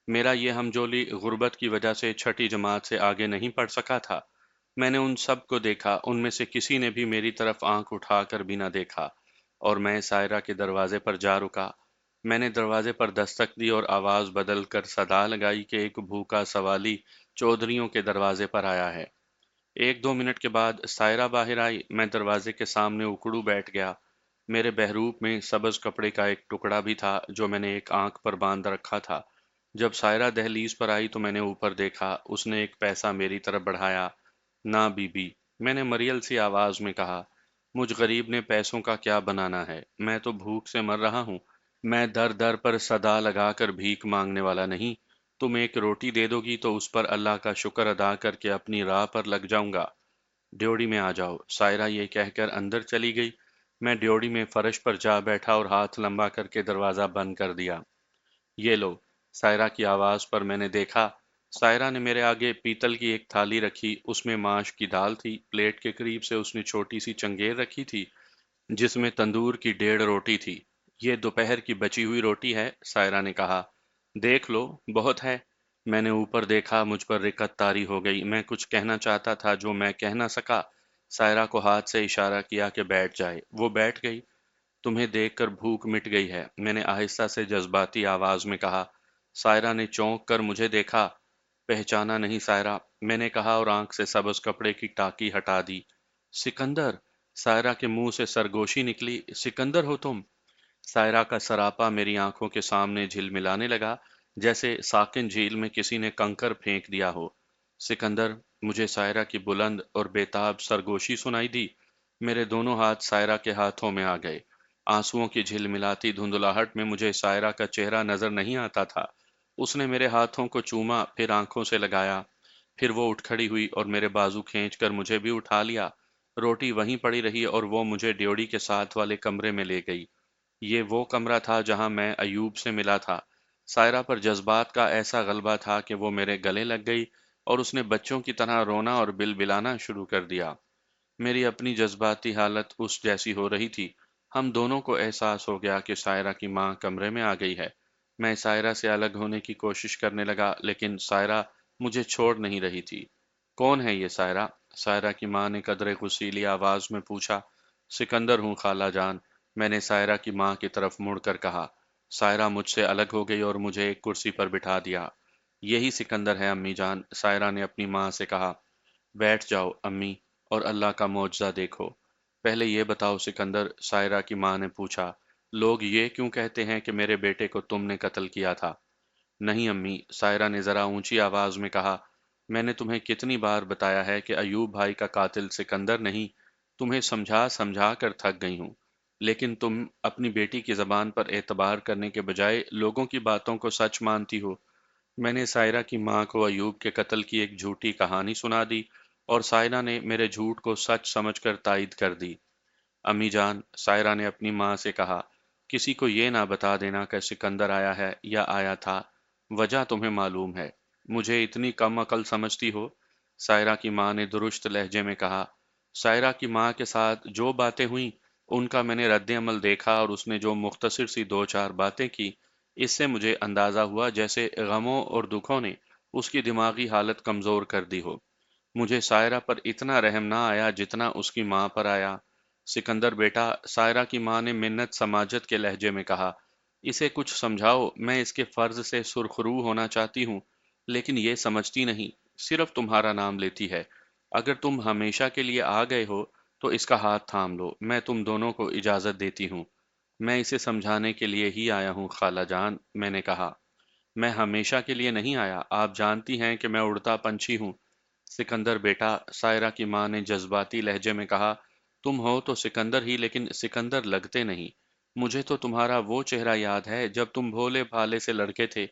Speaker 1: मेरा ये हमजोली गुर्बत की वजह से छठी जमात से आगे नहीं पढ़ सका था। मैंने उन सब को देखा, उनमें से किसी ने भी मेरी तरफ आंख उठाकर भी ना देखा और मैं सायरा के दरवाजे पर जा रुका। मैंने दरवाजे पर दस्तक दी और आवाज बदल कर सदा लगाई कि एक भूखा सवाली चौधरियों के दरवाजे पर आया है। एक दो मिनट के बाद सायरा बाहर आई। मैं दरवाजे के सामने उकड़ू बैठ गया। मेरे बहरूप में सब्ज कपड़े का एक टुकड़ा भी था जो मैंने एक आंख पर बांध रखा था। जब सायरा दहलीज पर आई तो मैंने ऊपर देखा। उसने एक पैसा मेरी तरफ बढ़ाया। ना बीबी, मैंने मरियल सी आवाज में कहा। مجھ غریب نے پیسوں کا کیا بنانا ہے، میں تو بھوک سے مر رہا ہوں۔ میں در در پر صدا لگا کر بھیک مانگنے والا نہیں۔ تم ایک روٹی دے دو گی تو اس پر اللہ کا شکر ادا کر کے اپنی راہ پر لگ جاؤں گا۔ ڈیوڑی میں آ جاؤ، سائرہ یہ کہہ کر اندر چلی گئی۔ میں ڈیوڑی میں فرش پر جا بیٹھا اور ہاتھ لمبا کر کے دروازہ بند کر دیا۔ یہ لو، سائرہ کی آواز پر میں نے دیکھا۔ سائرہ نے میرے آگے پیتل کی ایک تھالی رکھی، اس میں ماش کی دال تھی۔ پلیٹ کے قریب سے اس نے چھوٹی سی چنگیر رکھی تھی جس میں تندور کی 1.5 روٹی تھی۔ یہ دوپہر کی بچی ہوئی روٹی ہے، سائرہ نے کہا۔ دیکھ لو، بہت ہے۔ میں نے اوپر دیکھا، مجھ پر رکت طاری ہو گئی۔ میں کچھ کہنا چاہتا تھا جو میں کہہ نہ سکا۔ سائرہ کو ہاتھ سے اشارہ کیا کہ بیٹھ جائے، وہ بیٹھ گئی۔ تمہیں دیکھ کر بھوک مٹ گئی ہے، میں نے آہستہ سے جذباتی آواز میں کہا۔ سائرہ نے چونک کر مجھے دیکھا۔ پہچانا نہیں سائرہ، میں نے کہا اور آنکھ سے سبز کپڑے کی ٹاکی ہٹا دی۔ سکندر! سائرہ کے منہ سے سرگوشی نکلی۔ سکندر ہو تم؟ سائرہ کا سراپا میری آنکھوں کے سامنے جھلملانے لگا، جیسے ساکن جھیل میں کسی نے کنکر پھینک دیا ہو۔ سکندر! مجھے سائرہ کی بلند اور بیتاب سرگوشی سنائی دی۔ میرے دونوں ہاتھ سائرہ کے ہاتھوں میں آ گئے۔ آنسوؤں کی جھلملاتی دھندلاہٹ میں مجھے سائرہ کا چہرہ نظر نہیں آتا تھا۔ اس نے میرے ہاتھوں کو چوما، پھر آنکھوں سے لگایا۔ پھر وہ اٹھ کھڑی ہوئی اور میرے بازو کھینچ کر مجھے بھی اٹھا لیا۔ روٹی وہیں پڑی رہی اور وہ مجھے ڈیوڑی کے ساتھ والے کمرے میں لے گئی۔ یہ وہ کمرہ تھا جہاں میں ایوب سے ملا تھا۔ سائرہ پر جذبات کا ایسا غلبہ تھا کہ وہ میرے گلے لگ گئی اور اس نے بچوں کی طرح رونا اور بلبلانا شروع کر دیا۔ میری اپنی جذباتی حالت اس جیسی ہو رہی تھی۔ ہم دونوں کو احساس ہو گیا کہ سائرہ کی ماں کمرے میں آ گئی ہے۔ میں سائرہ سے الگ ہونے کی کوشش کرنے لگا، لیکن سائرہ مجھے چھوڑ نہیں رہی تھی۔ کون ہے یہ سائرہ؟ سائرہ کی ماں نے قدرے غصیلی آواز میں پوچھا۔ سکندر ہوں خالہ جان، میں نے سائرہ کی ماں کی طرف مڑ کر کہا۔ سائرہ مجھ سے الگ ہو گئی اور مجھے ایک کرسی پر بٹھا دیا۔ یہی سکندر ہے امی جان، سائرہ نے اپنی ماں سے کہا۔ بیٹھ جاؤ امی اور اللہ کا معجزہ دیکھو۔ پہلے یہ بتاؤ سکندر، سائرہ کی ماں نے پوچھا، لوگ یہ کیوں کہتے ہیں کہ میرے بیٹے کو تم نے قتل کیا تھا؟ نہیں امی، سائرہ نے ذرا اونچی آواز میں کہا، میں نے تمہیں کتنی بار بتایا ہے کہ ایوب بھائی کا قاتل سکندر نہیں۔ تمہیں سمجھا سمجھا کر تھک گئی ہوں، لیکن تم اپنی بیٹی کی زبان پر اعتبار کرنے کے بجائے لوگوں کی باتوں کو سچ مانتی ہو۔ میں نے سائرہ کی ماں کو ایوب کے قتل کی ایک جھوٹی کہانی سنا دی اور سائرہ نے میرے جھوٹ کو سچ سمجھ کر تائید کر دی۔ امی جان، سائرہ نے اپنی ماں سے کہا، کسی کو یہ نہ بتا دینا کہ سکندر آیا ہے یا آیا تھا۔ وجہ تمہیں معلوم ہے۔ مجھے اتنی کم عقل سمجھتی ہو؟ سائرہ کی ماں نے درست لہجے میں کہا۔ سائرہ کی ماں کے ساتھ جو باتیں ہوئیں ان کا میں نے رد عمل دیکھا اور اس نے جو مختصر سی 2 4 باتیں کی، اس سے مجھے اندازہ ہوا جیسے غموں اور دکھوں نے اس کی دماغی حالت کمزور کر دی ہو۔ مجھے سائرہ پر اتنا رحم نہ آیا جتنا اس کی ماں پر آیا۔ سکندر بیٹا، سائرہ کی ماں نے منت سماجت کے لہجے میں کہا، اسے کچھ سمجھاؤ، میں اس کے فرض سے سرخرو ہونا چاہتی ہوں، لیکن یہ سمجھتی نہیں، صرف تمہارا نام لیتی ہے۔ اگر تم ہمیشہ کے لیے آ گئے ہو تو اس کا ہاتھ تھام لو، میں تم دونوں کو اجازت دیتی ہوں۔ میں اسے سمجھانے کے لیے ہی آیا ہوں خالہ جان، میں نے کہا۔ میں ہمیشہ کے لیے نہیں آیا، آپ جانتی ہیں کہ میں اڑتا پنچھی ہوں۔ سکندر بیٹا، سائرہ کی ماں نے جذباتی لہجے میں کہا، تم ہو تو سکندر ہی، لیکن سکندر لگتے نہیں۔ مجھے تو تمہارا وہ چہرہ یاد ہے جب تم بھولے بھالے سے لڑکے تھے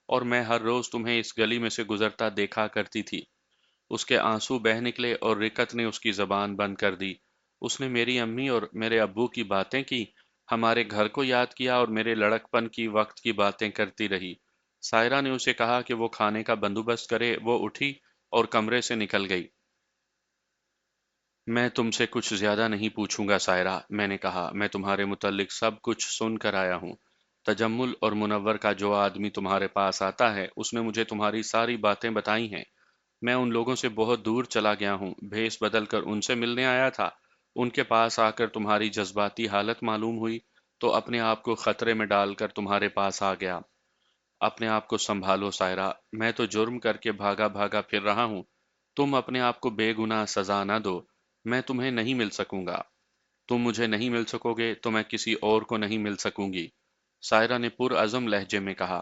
Speaker 1: اور میں ہر روز تمہیں اس گلی میں سے گزرتا دیکھا کرتی تھی۔ اس کے آنسو بہہ نکلے اور رکت نے اس کی زبان بند کر دی۔ اس نے میری امی اور میرے ابو کی باتیں کی، ہمارے گھر کو یاد کیا اور میرے لڑکپن کی وقت کی باتیں کرتی رہی۔ سائرہ نے اسے کہا کہ وہ کھانے کا بندوبست کرے، وہ اٹھی اور کمرے سے نکل گئی۔ میں تم سے کچھ زیادہ نہیں پوچھوں گا سائرہ، میں نے کہا، میں تمہارے متعلق سب کچھ سن کر آیا ہوں۔ تجمل اور منور کا جو آدمی تمہارے پاس آتا ہے، اس نے مجھے تمہاری ساری باتیں بتائی ہیں۔ میں ان لوگوں سے بہت دور چلا گیا ہوں، بھیس بدل کر ان سے ملنے آیا تھا۔ ان کے پاس آ کر تمہاری جذباتی حالت معلوم ہوئی تو اپنے آپ کو خطرے میں ڈال کر تمہارے پاس آ گیا۔ اپنے آپ کو سنبھالو سائرہ، میں تو جرم کر کے بھاگا بھاگا پھر رہا ہوں۔ تم اپنے آپ کو بے گناہ سزا نہ دو، میں تمہیں نہیں مل سکوں گا۔ تم مجھے نہیں مل سکو گے تو میں کسی اور کو نہیں مل سکوں گی، سائرہ نے پرعزم لہجے میں کہا۔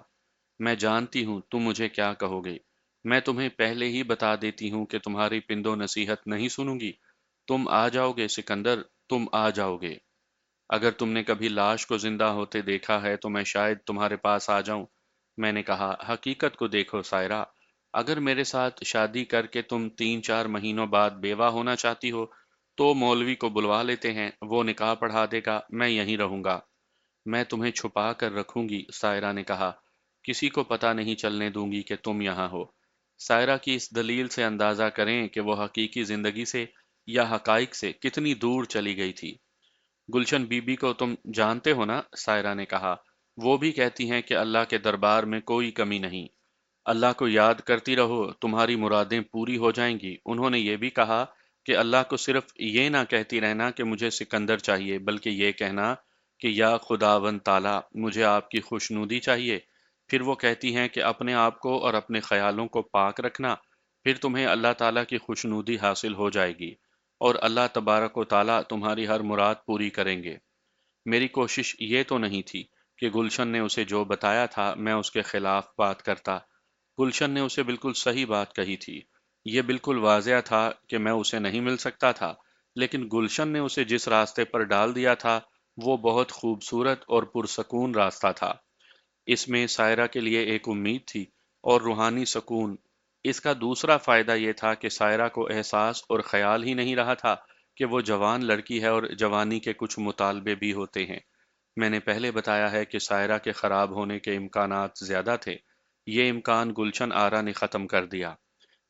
Speaker 1: میں جانتی ہوں تم مجھے کیا کہو گے۔ میں تمہیں پہلے ہی بتا دیتی ہوں کہ تمہاری پندو نصیحت نہیں سنوں گی۔ تم آ جاؤ گے سکندر، تم آ जाओगे। अगर तुमने कभी लाश को जिंदा होते देखा है तो मैं शायद तुम्हारे पास आ जाऊं। मैंने कहा, हकीकत को देखो सायरा, अगर मेरे साथ शादी करके तुम 3-4 महीनों बाद बेवा होना चाहती हो तो मौलवी को बुलवा लेते हैं, वो निकाह पढ़ा देगा, मैं यहीं रहूंगा। मैं तुम्हें छुपा कर रखूंगी, सायरा ने कहा, किसी को पता नहीं चलने दूंगी कि तुम यहाँ हो। सायरा की इस दलील से अंदाजा करें कि वो हकीकी जिंदगी से या हकाइक से कितनी दूर चली गई थी। गुलशन बीबी को तुम जानते हो ना, सायरा ने कहा। वो भी कहती हैं कि अल्लाह के दरबार में कोई कमी नहीं। अल्लाह को याद करती रहो, तुम्हारी मुरादें पूरी हो जाएंगी। उन्होंने ये भी कहा कि अल्लाह को सिर्फ ये ना कहती रहना कि मुझे सिकंदर चाहिए, बल्कि ये कहना कि या खुदावंद ताला, मुझे आपकी खुशनुदी चाहिए। फिर वो कहती हैं कि अपने आप को और अपने ख्यालों को पाक रखना, फिर तुम्हें अल्लाह ताला की खुशनुदी हासिल हो जाएगी और अल्लाह तबारक व ताला तुम्हारी हर मुराद पूरी करेंगे। मेरी कोशिश ये तो नहीं थी कि गुलशन ने उसे जो बताया था मैं उसके खिलाफ बात करता। गुलशन ने उसे बिल्कुल सही बात कही थी। ये बिल्कुल वाज़ेह था कि मैं उसे नहीं मिल सकता था, लेकिन गुलशन ने उसे जिस रास्ते पर डाल दिया था वो बहुत खूबसूरत और पुरसकून रास्ता था। इसमें सायरा के लिए एक उम्मीद थी और रूहानी सुकून। इसका दूसरा फायदा ये था कि सायरा को एहसास और ख्याल ही नहीं रहा था कि वो जवान लड़की है और जवानी के कुछ मुतालबे भी होते हैं। मैंने पहले बताया है कि सायरा के खराब होने के इम्कानात ज्यादा थे। ये इम्कान गुलशन आरा ने ख़त्म कर दिया।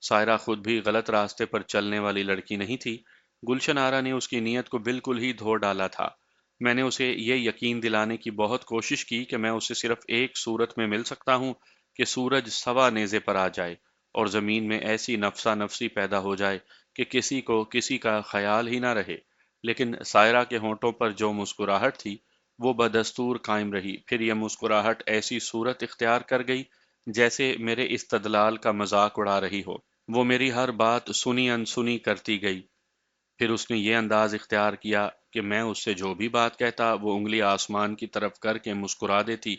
Speaker 1: सायरा खुद भी गलत रास्ते पर चलने वाली लड़की नहीं थी। गुलशन आरा ने उसकी नीयत को बिल्कुल ही धो डाला था। मैंने उसे ये यकीन दिलाने की बहुत कोशिश की कि मैं उसे सिर्फ एक सूरत में मिल सकता हूँ कि सूरज सवा नेज़े पर आ जाए और ज़मीन में ऐसी नफसा नफसी पैदा हो जाए कि किसी को किसी का ख्याल ही ना रहे। लेकिन सायरा के होंठों पर जो मुस्कुराहट थी वो बदस्तूर कायम रही। फिर यह मुस्कुराहट ऐसी सूरत इख्तियार कर गई जैसे मेरे इस्तदलाल का मजाक उड़ा रही हो। वो मेरी हर बात सुनी अनसुनी करती गई। फिर उसने ये अंदाज इख्तियार किया कि मैं उससे जो भी बात कहता वो उंगली आसमान की तरफ करके मुस्कुरा देती।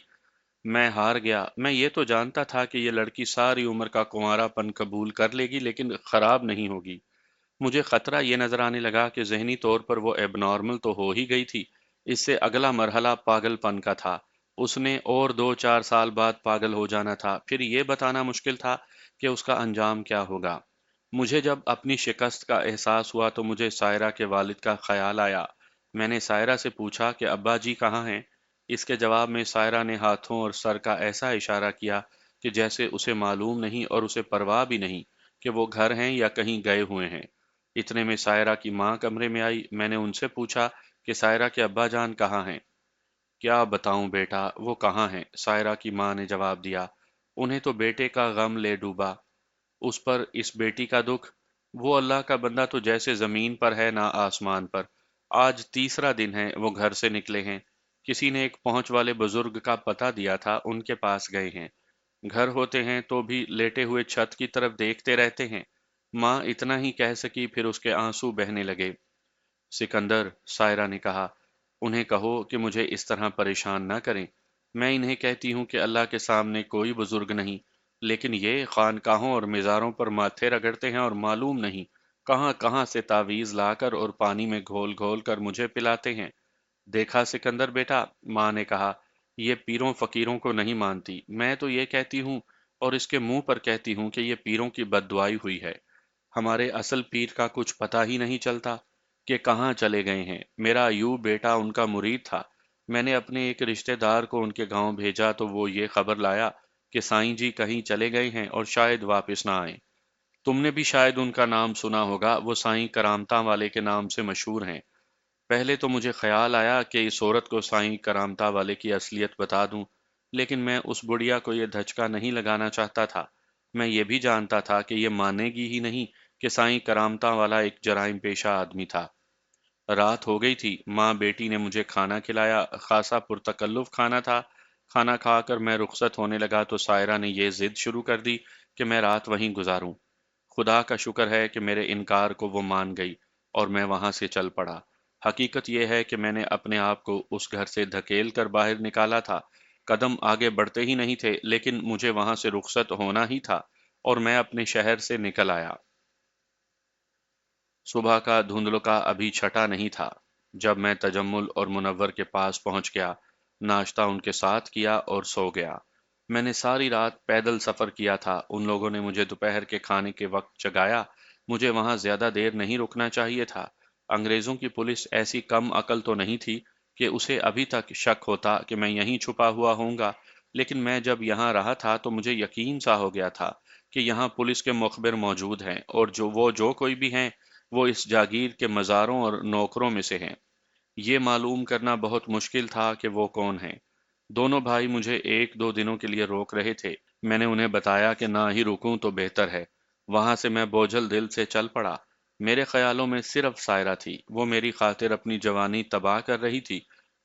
Speaker 1: मैं हार गया। मैं ये तो जानता था कि ये लड़की सारी उम्र का कुंवारापन कबूल कर लेगी लेकिन खराब नहीं होगी। मुझे खतरा ये नजर आने लगा कि जहनी तौर पर वो एबनॉर्मल तो हो ही गई थी, इससे अगला मरहला पागलपन का था। उसने और 2-4 साल बाद पागल हो जाना था। फिर ये बताना मुश्किल था कि उसका अंजाम क्या होगा। मुझे जब अपनी शिकस्त का एहसास हुआ तो मुझे सायरा के वालिद का ख्याल आया। मैंने सायरा से पूछा कि अब्बा जी कहाँ हैं। इसके जवाब में सायरा ने हाथों और सर का ऐसा इशारा किया कि जैसे उसे मालूम नहीं और उसे परवाह भी नहीं कि वो घर हैं या कहीं गए हुए हैं। इतने में सायरा की माँ कमरे में आई। मैंने उनसे पूछा कि सायरा के अब्बा जान कहाँ हैं। क्या बताऊं बेटा, वो कहाँ हैं, सायरा की माँ ने जवाब दिया। उन्हें तो बेटे का गम ले डूबा, उस पर इस बेटी का दुख। वो अल्लाह का बंदा तो जैसे जमीन पर है ना आसमान पर। आज तीसरा दिन है वो घर से निकले हैं। किसी ने एक पहुंच वाले बुजुर्ग का पता दिया था, उनके पास गए हैं। घर होते हैं तो भी लेटे हुए छत की तरफ देखते रहते हैं। माँ इतना ही कह सकी, फिर उसके आंसू बहने लगे। सिकंदर, सायरा ने कहा, उन्हें कहो कि मुझे इस तरह परेशान न करें। मैं इन्हें कहती हूँ कि अल्लाह के सामने कोई बुजुर्ग नहीं, लेकिन ये खानकाहों और मिज़ारों पर माथे रगड़ते हैं और मालूम नहीं कहाँ कहाँ से तावीज़ लाकर और पानी में घोल घोल कर मुझे पिलाते हैं। देखा सिकंदर बेटा, माँ ने कहा, ये पीरों फकीरों को नहीं मानती। मैं तो ये कहती हूँ और इसके मुंह पर कहती हूँ कि ये पीरों की बद्दुआई हुई है। हमारे असल पीर का कुछ पता ही नहीं चलता कि कहाँ चले गए हैं। मेरा अयूब बेटा उनका मुरीद था। मैंने अपने एक रिश्तेदार को उनके गांव भेजा तो वो ये खबर लाया कि साईं जी कहीं चले गए हैं और शायद वापस ना आए। तुमने भी शायद उनका नाम सुना होगा, वो साईं करामता वाले के नाम से मशहूर हैं। पहले तो मुझे ख्याल आया कि इस औरत को साईं करामता वाले की असलियत बता दूं, लेकिन मैं उस बुढ़िया को यह धचका नहीं लगाना चाहता था। मैं ये भी जानता था कि ये मानेगी ही नहीं कि साईं करामता वाला एक जराइम पेशा आदमी था। रात हो गई थी। माँ बेटी ने मुझे खाना खिलाया। खासा पुरतकल्लुफ खाना था। खाना खाकर मैं रुखसत होने लगा तो सायरा ने यह जिद शुरू कर दी कि मैं रात वहीं गुजारूं। खुदा का शुक्र है कि मेरे इनकार को वो मान गई और मैं वहां से चल पड़ा। हकीकत यह है कि मैंने अपने आप को उस घर से धकेल कर बाहर निकाला था। कदम आगे बढ़ते ही नहीं थे, लेकिन मुझे वहां से रुखसत होना ही था और मैं अपने शहर से निकल आया। सुबह का धुंधलका अभी छटा नहीं था। جب میں تجمل اور منور کے پاس پہنچ گیا، ناشتہ ان کے ساتھ کیا اور سو گیا۔ میں نے ساری رات پیدل سفر کیا تھا، ان لوگوں نے مجھے دوپہر کے کھانے کے وقت جگایا، مجھے وہاں زیادہ دیر نہیں رکنا چاہیے تھا۔ انگریزوں کی پولیس ایسی کم عقل تو نہیں تھی کہ اسے ابھی تک شک ہوتا کہ میں یہیں چھپا ہوا ہوں گا، لیکن میں جب یہاں رہا تھا تو مجھے یقین سا ہو گیا تھا کہ یہاں پولیس کے مخبر موجود ہیں، اور جو کوئی بھی ہیں وہ اس جاگیر کے مزاروں اور نوکروں میں سے ہیں۔ یہ معلوم کرنا بہت مشکل تھا کہ وہ کون ہیں۔ دونوں بھائی مجھے ایک دو دنوں کے لیے روک رہے تھے۔ میں نے انہیں بتایا کہ نہ ہی رکوں تو بہتر ہے۔ وہاں سے میں بوجھل دل سے چل پڑا۔ میرے خیالوں میں صرف سائرہ تھی، وہ میری خاطر اپنی جوانی تباہ کر رہی تھی۔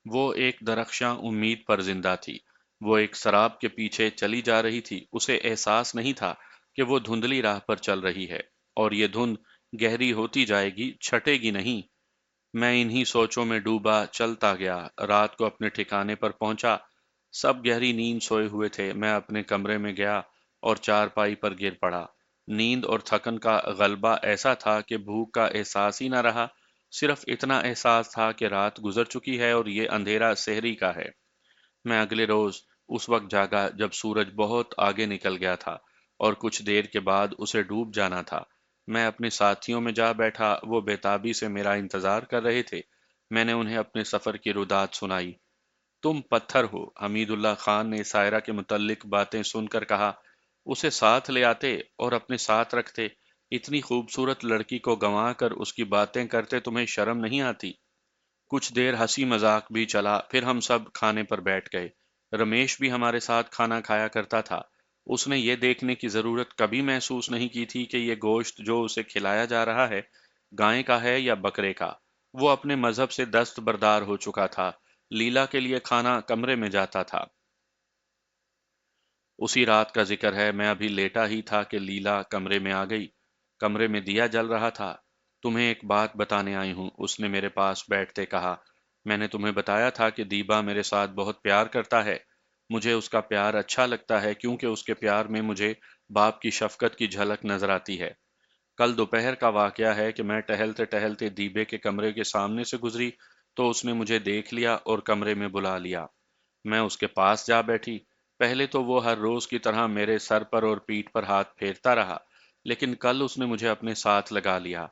Speaker 1: وہ ایک درخشاں امید پر زندہ تھی۔ وہ ایک سراب کے پیچھے چلی جا رہی تھی، اسے احساس نہیں تھا کہ وہ دھندلی راہ پر چل رہی ہے، اور یہ دھند گہری ہوتی جائے گی، چھٹے گی نہیں۔ میں انہی سوچوں میں ڈوبا چلتا گیا، رات کو اپنے ٹھکانے پر پہنچا۔ سب گہری نیند سوئے ہوئے تھے۔ میں اپنے کمرے میں گیا اور چارپائی پر گر پڑا۔ نیند اور تھکن کا غلبہ ایسا تھا کہ بھوک کا احساس ہی نہ رہا، صرف اتنا احساس تھا کہ رات گزر چکی ہے اور یہ اندھیرا سحری کا ہے۔ میں اگلے روز اس وقت جاگا جب سورج بہت آگے نکل گیا تھا اور کچھ دیر کے بعد اسے ڈوب جانا تھا۔ میں اپنے ساتھیوں میں جا بیٹھا، وہ بےتابی سے میرا انتظار کر رہے تھے۔ میں نے انہیں اپنے سفر کی رودات سنائی۔ تم پتھر ہو، حمید اللہ خان نے سائرہ کے متعلق باتیں سن کر کہا۔ اسے ساتھ لے آتے اور اپنے ساتھ رکھتے، اتنی خوبصورت لڑکی کو گنوا کر اس کی باتیں کرتے، تمہیں شرم نہیں آتی؟ کچھ دیر ہنسی مذاق بھی چلا، پھر ہم سب کھانے پر بیٹھ گئے۔ رمیش بھی ہمارے ساتھ کھانا کھایا کرتا تھا۔ اس نے یہ دیکھنے کی ضرورت کبھی محسوس نہیں کی تھی کہ یہ گوشت جو اسے کھلایا جا رہا ہے گائے کا ہے یا بکرے کا۔ وہ اپنے مذہب سے دستبردار ہو چکا تھا۔ لیلا کے لیے کھانا کمرے میں جاتا تھا۔ اسی رات کا ذکر ہے، میں ابھی لیٹا ہی تھا کہ لیلا کمرے میں آ گئی۔ کمرے میں دیا جل رہا تھا۔ تمہیں ایک بات بتانے آئی ہوں، اس نے میرے پاس بیٹھتے کہا۔ میں نے تمہیں بتایا تھا کہ دیبا میرے ساتھ بہت پیار کرتا ہے۔ مجھے اس کا پیار اچھا لگتا ہے کیونکہ اس کے پیار میں مجھے باپ کی شفقت کی جھلک نظر آتی ہے۔ کل دوپہر کا واقعہ ہے کہ میں ٹہلتے ٹہلتے دیبے کے کمرے کے سامنے سے گزری تو اس نے مجھے دیکھ لیا اور کمرے میں بلا لیا۔ میں اس کے پاس جا بیٹھی۔ پہلے تو وہ ہر روز کی طرح میرے سر پر اور پیٹھ پر ہاتھ پھیرتا رہا، لیکن کل اس نے مجھے اپنے ساتھ لگا لیا۔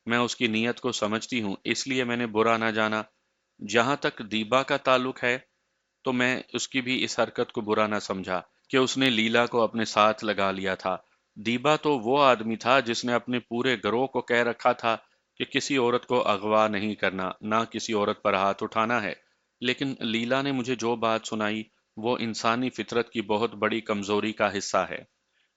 Speaker 1: میں اس کی نیت کو سمجھتی ہوں، اس لیے میں نے برا نہ جانا۔ جہاں تک دیبا کا تعلق ہے تو میں اس کی بھی اس حرکت کو برا نہ سمجھا کہ اس نے لیلا کو اپنے ساتھ لگا لیا تھا۔ دیبا تو وہ آدمی تھا جس نے اپنے پورے گروہ کو کہہ رکھا تھا کہ کسی عورت کو اغوا نہیں کرنا، نہ کسی عورت پر ہاتھ اٹھانا ہے۔ لیکن لیلا نے مجھے جو بات سنائی وہ انسانی فطرت کی بہت بڑی کمزوری کا حصہ ہے۔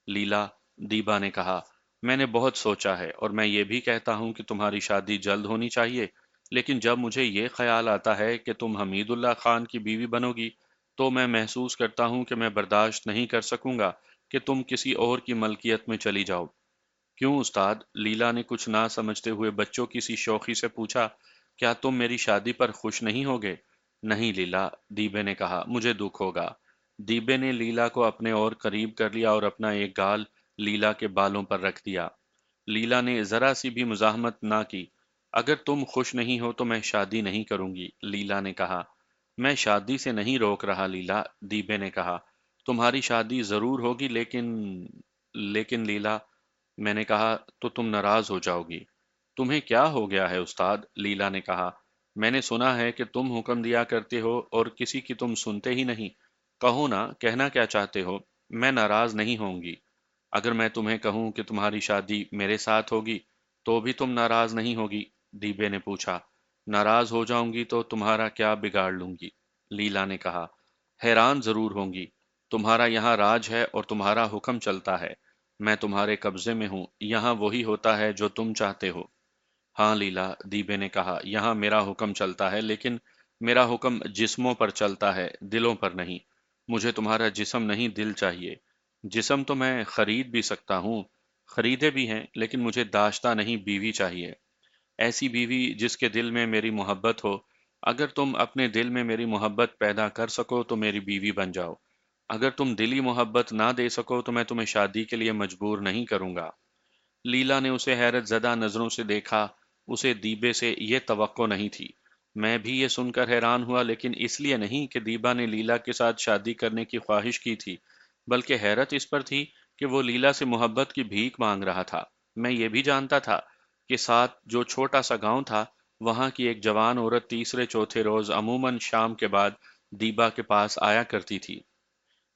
Speaker 1: لیلا، دیبا نے کہا، میں نے بہت سوچا ہے اور میں یہ بھی کہتا ہوں کہ تمہاری شادی جلد ہونی چاہیے، لیکن جب مجھے یہ خیال آتا ہے کہ تم حمید اللہ خان کی بیوی بنو گی تو میں محسوس کرتا ہوں کہ میں برداشت نہیں کر سکوں گا کہ تم کسی اور کی ملکیت میں چلی جاؤ۔ کیوں استاد؟ لیلا نے کچھ نہ سمجھتے ہوئے بچوں کی سی شوخی سے پوچھا۔ کیا تم میری شادی پر خوش نہیں ہوگے؟ نہیں لیلا، دیبے نے کہا، مجھے دکھ ہوگا۔ دیبے نے لیلا کو اپنے اور قریب کر لیا اور اپنا ایک گال لیلا کے بالوں پر رکھ دیا۔ لیلا نے ذرا سی بھی مزاحمت نہ کی۔ اگر تم خوش نہیں ہو تو میں شادی نہیں کروں گی، لیلا نے کہا۔ میں شادی سے نہیں روک رہا لیلا، دیبے نے کہا۔ تمہاری شادی ضرور ہوگی لیکن لیلا، میں نے کہا، تو تم ناراض ہو جاؤ گی۔ تمہیں کیا ہو گیا ہے استاد؟ لیلا نے کہا۔ میں نے سنا ہے کہ تم حکم دیا کرتے ہو اور کسی کی تم سنتے ہی نہیں۔ کہو نا، کہنا کیا چاہتے ہو؟ میں ناراض نہیں ہوں گی۔ اگر میں تمہیں کہوں کہ تمہاری شادی میرے ساتھ ہوگی تو بھی تم ناراض نہیں ہوگی؟ دیبے نے پوچھا۔ ناراض ہو جاؤں گی تو تمہارا کیا بگاڑ لوں گی؟ لیلا نے کہا۔ حیران ضرور ہوں گی۔ تمہارا یہاں راج ہے اور تمہارا حکم چلتا ہے۔ میں تمہارے قبضے میں ہوں، یہاں وہی ہوتا ہے جو تم چاہتے ہو۔ ہاں لیلا، دیبے نے کہا، یہاں میرا حکم چلتا ہے، لیکن میرا حکم جسموں پر چلتا ہے، دلوں پر نہیں۔ مجھے تمہارا جسم نہیں، دل چاہیے۔ جسم تو میں خرید بھی سکتا ہوں، خریدے بھی ہیں، لیکن مجھے داشتہ نہیں، بیوی چاہیے۔ ایسی بیوی جس کے دل میں میری محبت ہو۔ اگر تم اپنے دل میں میری محبت پیدا کر سکو تو میری بیوی بن جاؤ۔ اگر تم دلی محبت نہ دے سکو تو میں تمہیں شادی کے لیے مجبور نہیں کروں گا۔ لیلا نے اسے حیرت زدہ نظروں سے دیکھا۔ اسے دیبے سے یہ توقع نہیں تھی۔ میں بھی یہ سن کر حیران ہوا، لیکن اس لیے نہیں کہ دیبا نے لیلا کے ساتھ شادی کرنے کی خواہش کی تھی، بلکہ حیرت اس پر تھی کہ وہ لیلا سے محبت کی بھیک مانگ رہا تھا۔ میں یہ بھی جانتا تھا کہ ساتھ جو چھوٹا سا گاؤں تھا، وہاں کی ایک جوان عورت تیسرے چوتھے روز عموماً شام کے بعد دیبا کے پاس آیا کرتی تھی۔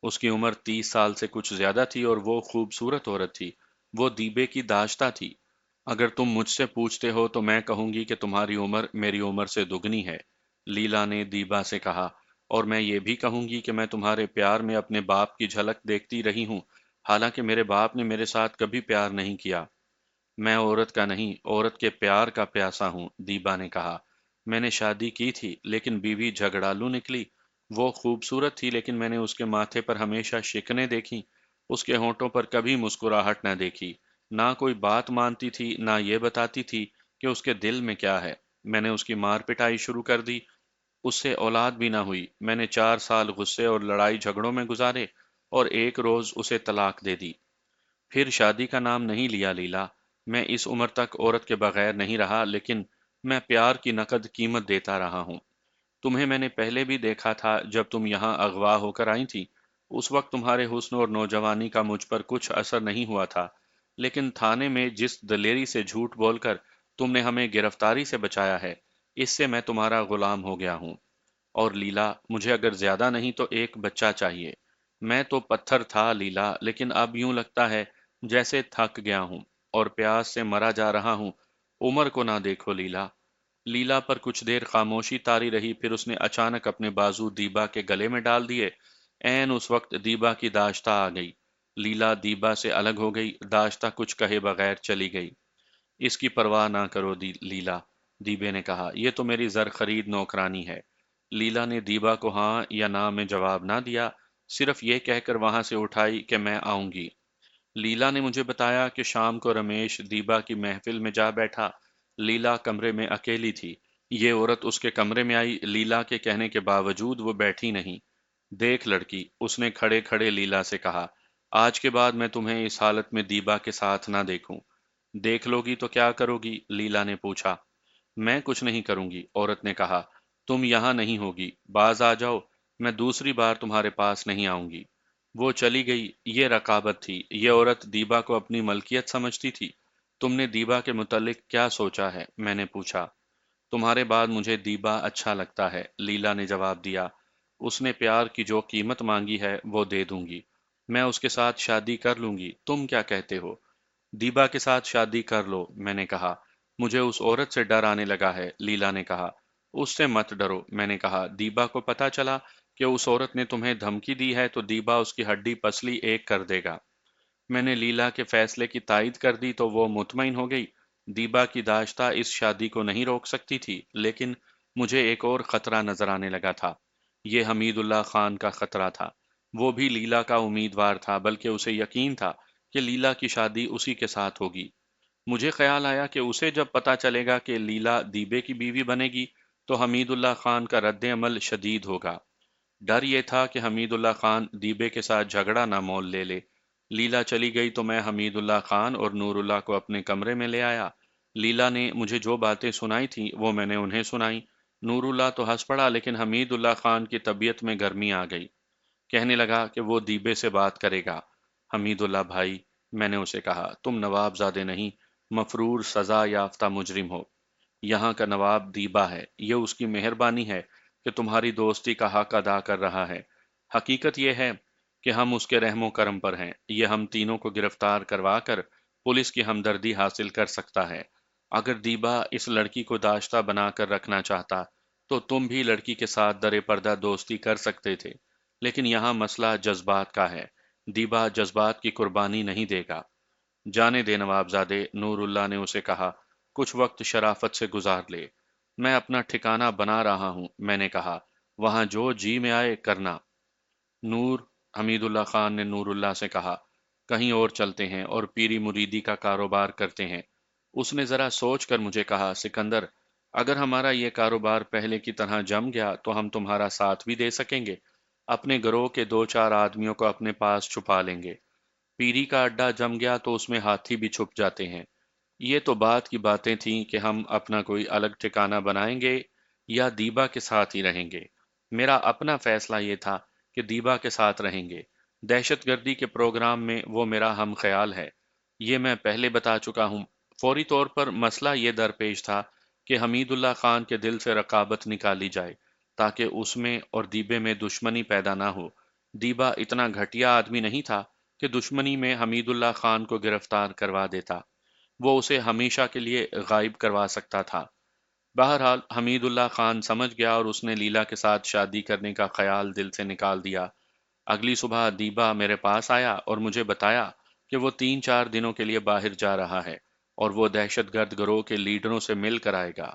Speaker 1: اس کی عمر 30 سال سے کچھ زیادہ تھی اور وہ خوبصورت عورت تھی۔ وہ دیبے کی داشتہ تھی۔ اگر تم مجھ سے پوچھتے ہو تو میں کہوں گی کہ تمہاری عمر میری عمر سے دگنی ہے، لیلا نے دیبا سے کہا، اور میں یہ بھی کہوں گی کہ میں تمہارے پیار میں اپنے باپ کی جھلک دیکھتی رہی ہوں، حالانکہ میرے باپ نے میرے ساتھ کبھی پیار نہیں کیا۔ میں عورت کا نہیں، عورت کے پیار کا پیاسا ہوں، دیبا نے کہا۔ میں نے شادی کی تھی، لیکن بیوی جھگڑالو نکلی۔ وہ خوبصورت تھی، لیکن میں نے اس کے ماتھے پر ہمیشہ شکنیں دیکھی، اس کے ہونٹوں پر کبھی مسکراہٹ نہ دیکھی۔ نہ کوئی بات مانتی تھی، نہ یہ بتاتی تھی کہ اس کے دل میں کیا ہے۔ میں نے اس کی مار پٹائی شروع کر دی، اس سے اولاد بھی نہ ہوئی۔ میں نے 4 سال غصے اور لڑائی جھگڑوں میں گزارے، اور ایک روز اسے طلاق دے دی۔ پھر شادی کا نام نہیں لیا لیلا۔ میں اس عمر تک عورت کے بغیر نہیں رہا، لیکن میں پیار کی نقد قیمت دیتا رہا ہوں۔ تمہیں میں نے پہلے بھی دیکھا تھا جب تم یہاں اغوا ہو کر آئی تھی۔ اس وقت تمہارے حسن اور نوجوانی کا مجھ پر کچھ اثر نہیں ہوا تھا، لیکن تھانے میں جس دلیری سے جھوٹ بول کر تم نے ہمیں گرفتاری سے بچایا ہے، اس سے میں تمہارا غلام ہو گیا ہوں۔ اور لیلا، مجھے اگر زیادہ نہیں تو ایک بچہ چاہیے۔ میں تو پتھر تھا لیلا، لیکن اب یوں لگتا ہے جیسے تھک گیا ہوں اور پیاس سے مرا جا رہا ہوں۔ عمر کو نہ دیکھو لیلا۔ لیلا پر کچھ دیر خاموشی طاری رہی، پھر اس نے اچانک اپنے بازو دیبا کے گلے میں ڈال دیے۔ عین اس وقت دیبا کی داشتہ آ گئی۔ لیلا دیبا سے الگ ہو گئی، داشتہ کچھ کہے بغیر چلی گئی۔ اس کی پرواہ نہ کرو لیلا، دیبے نے کہا، یہ تو میری زر خرید نوکرانی ہے۔ لیلا نے دیبا کو ہاں یا نہ میں جواب نہ دیا، صرف یہ کہہ کر وہاں سے اٹھائی کہ میں آؤں گی۔ لیلا نے مجھے بتایا کہ شام کو رمیش دیبا کی محفل میں جا بیٹھا۔ لیلا کمرے میں اکیلی تھی۔ یہ عورت اس کے کمرے میں آئی، لیلا کے کہنے کے باوجود وہ بیٹھی نہیں۔ دیکھ لڑکی، اس نے کھڑے کھڑے لیلا سے کہا، آج کے بعد میں تمہیں اس حالت میں دیبا کے ساتھ نہ دیکھوں۔ دیکھ لو گی تو کیا کرو گی؟ لیلا نے پوچھا۔ میں کچھ نہیں کروں گی، عورت نے کہا۔ تم یہاں نہیں ہوگی، باز آ جاؤ، میں دوسری بار تمہارے پاس نہیں آؤں گی۔ وہ چلی گئی۔ یہ رقابت تھی۔ یہ عورت دیبا کو اپنی ملکیت سمجھتی تھی۔ تم نے دیبا کے متعلق کیا سوچا ہے؟ میں نے پوچھا۔ تمہارے بعد مجھے دیبا اچھا لگتا ہے، لیلا نے جواب دیا۔ اس نے پیار کی جو قیمت مانگی ہے وہ دے دوں گی۔ میں اس کے ساتھ شادی کر لوں گی۔ تم کیا کہتے ہو؟ دیبا کے ساتھ شادی کر لو، میں نے کہا۔ مجھے اس عورت سے ڈر آنے لگا ہے، لیلا نے کہا۔ اس سے مت ڈرو، میں نے کہا۔ دیبا کو پتا چلا کہ اس عورت نے تمہیں دھمکی دی ہے تو دیبا اس کی ہڈی پسلی ایک کر دے گا۔ میں نے لیلا کے فیصلے کی تائید کر دی تو وہ مطمئن ہو گئی۔ دیبا کی داشتہ اس شادی کو نہیں روک سکتی تھی، لیکن مجھے ایک اور خطرہ نظر آنے لگا تھا۔ یہ حمید اللہ خان کا خطرہ تھا۔ وہ بھی لیلا کا امیدوار تھا، بلکہ اسے یقین تھا کہ لیلا کی شادی اسی کے ساتھ ہوگی۔ مجھے خیال آیا کہ اسے جب پتا چلے گا کہ لیلا دیبے کی بیوی بنے گی تو حمید اللہ خان کا رد عمل شدید ہوگا۔ ڈر یہ تھا کہ حمید اللہ خان دیبے کے ساتھ جھگڑا نہ مول لے لے۔ لیلا چلی گئی تو میں حمید اللہ خان اور نور اللہ کو اپنے کمرے میں لے آیا۔ لیلا نے مجھے جو باتیں سنائی تھیں وہ میں نے انہیں سنائی۔ نور اللہ تو ہنس پڑا، لیکن حمید اللہ خان کی طبیعت میں گرمی آ گئی۔ کہنے لگا کہ وہ دیبے سے بات کرے گا۔ حمید اللہ بھائی، میں نے اسے کہا، تم نواب زادے نہیں، مفرور سزا یافتہ مجرم ہو۔ یہاں کا نواب دیبا ہے، یہ اس کی مہربانی ہے کہ تمہاری دوستی کا حق ادا کر رہا ہے۔ حقیقت یہ ہے کہ ہم اس کے رحم و کرم پر ہیں۔ یہ ہم تینوں کو گرفتار کروا کر پولیس کی ہمدردی حاصل کر سکتا ہے۔ اگر دیبا اس لڑکی کو داشتہ بنا کر رکھنا چاہتا تو تم بھی لڑکی کے ساتھ در پردہ دوستی کر سکتے تھے، لیکن یہاں مسئلہ جذبات کا ہے۔ دیبا جذبات کی قربانی نہیں دے گا۔ جانے دے نواب زادے، نور اللہ نے اسے کہا، کچھ وقت شرافت سے گزار لے۔ میں اپنا ٹھکانہ بنا رہا ہوں، میں نے کہا، وہاں جو جی میں آئے کرنا۔ نور حمید اللہ خان نے نور اللہ سے کہا، کہیں اور چلتے ہیں اور پیری مریدی کا کاروبار کرتے ہیں۔ اس نے ذرا سوچ کر مجھے کہا، سکندر، اگر ہمارا یہ کاروبار پہلے کی طرح جم گیا تو ہم تمہارا ساتھ بھی دے سکیں گے۔ اپنے گروہ کے 2 4 آدمیوں کو اپنے پاس چھپا لیں گے۔ پیری کا اڈا جم گیا تو اس میں ہاتھی بھی چھپ جاتے ہیں۔ یہ تو بات کی باتیں تھیں کہ ہم اپنا کوئی الگ ٹھکانہ بنائیں گے یا دیبا کے ساتھ ہی رہیں گے؟ میرا اپنا فیصلہ یہ تھا کہ دیبا کے ساتھ رہیں گے۔ دہشت گردی کے پروگرام میں وہ میرا ہم خیال ہے، یہ میں پہلے بتا چکا ہوں۔ فوری طور پر مسئلہ یہ درپیش تھا کہ حمید اللہ خان کے دل سے رقابت نکالی جائے تاکہ اس میں اور دیبے میں دشمنی پیدا نہ ہو۔ دیبا اتنا گھٹیا آدمی نہیں تھا کہ دشمنی میں حمید اللہ خان کو گرفتار کروا دیتا، وہ اسے ہمیشہ کے لیے غائب کروا سکتا تھا۔ بہرحال حمید اللہ خان سمجھ گیا اور اس نے لیلا کے ساتھ شادی کرنے کا خیال دل سے نکال دیا۔ اگلی صبح دیبا میرے پاس آیا اور مجھے بتایا کہ وہ 3-4 دنوں کے لیے باہر جا رہا ہے اور وہ دہشت گرد گروہ کے لیڈروں سے مل کر آئے گا۔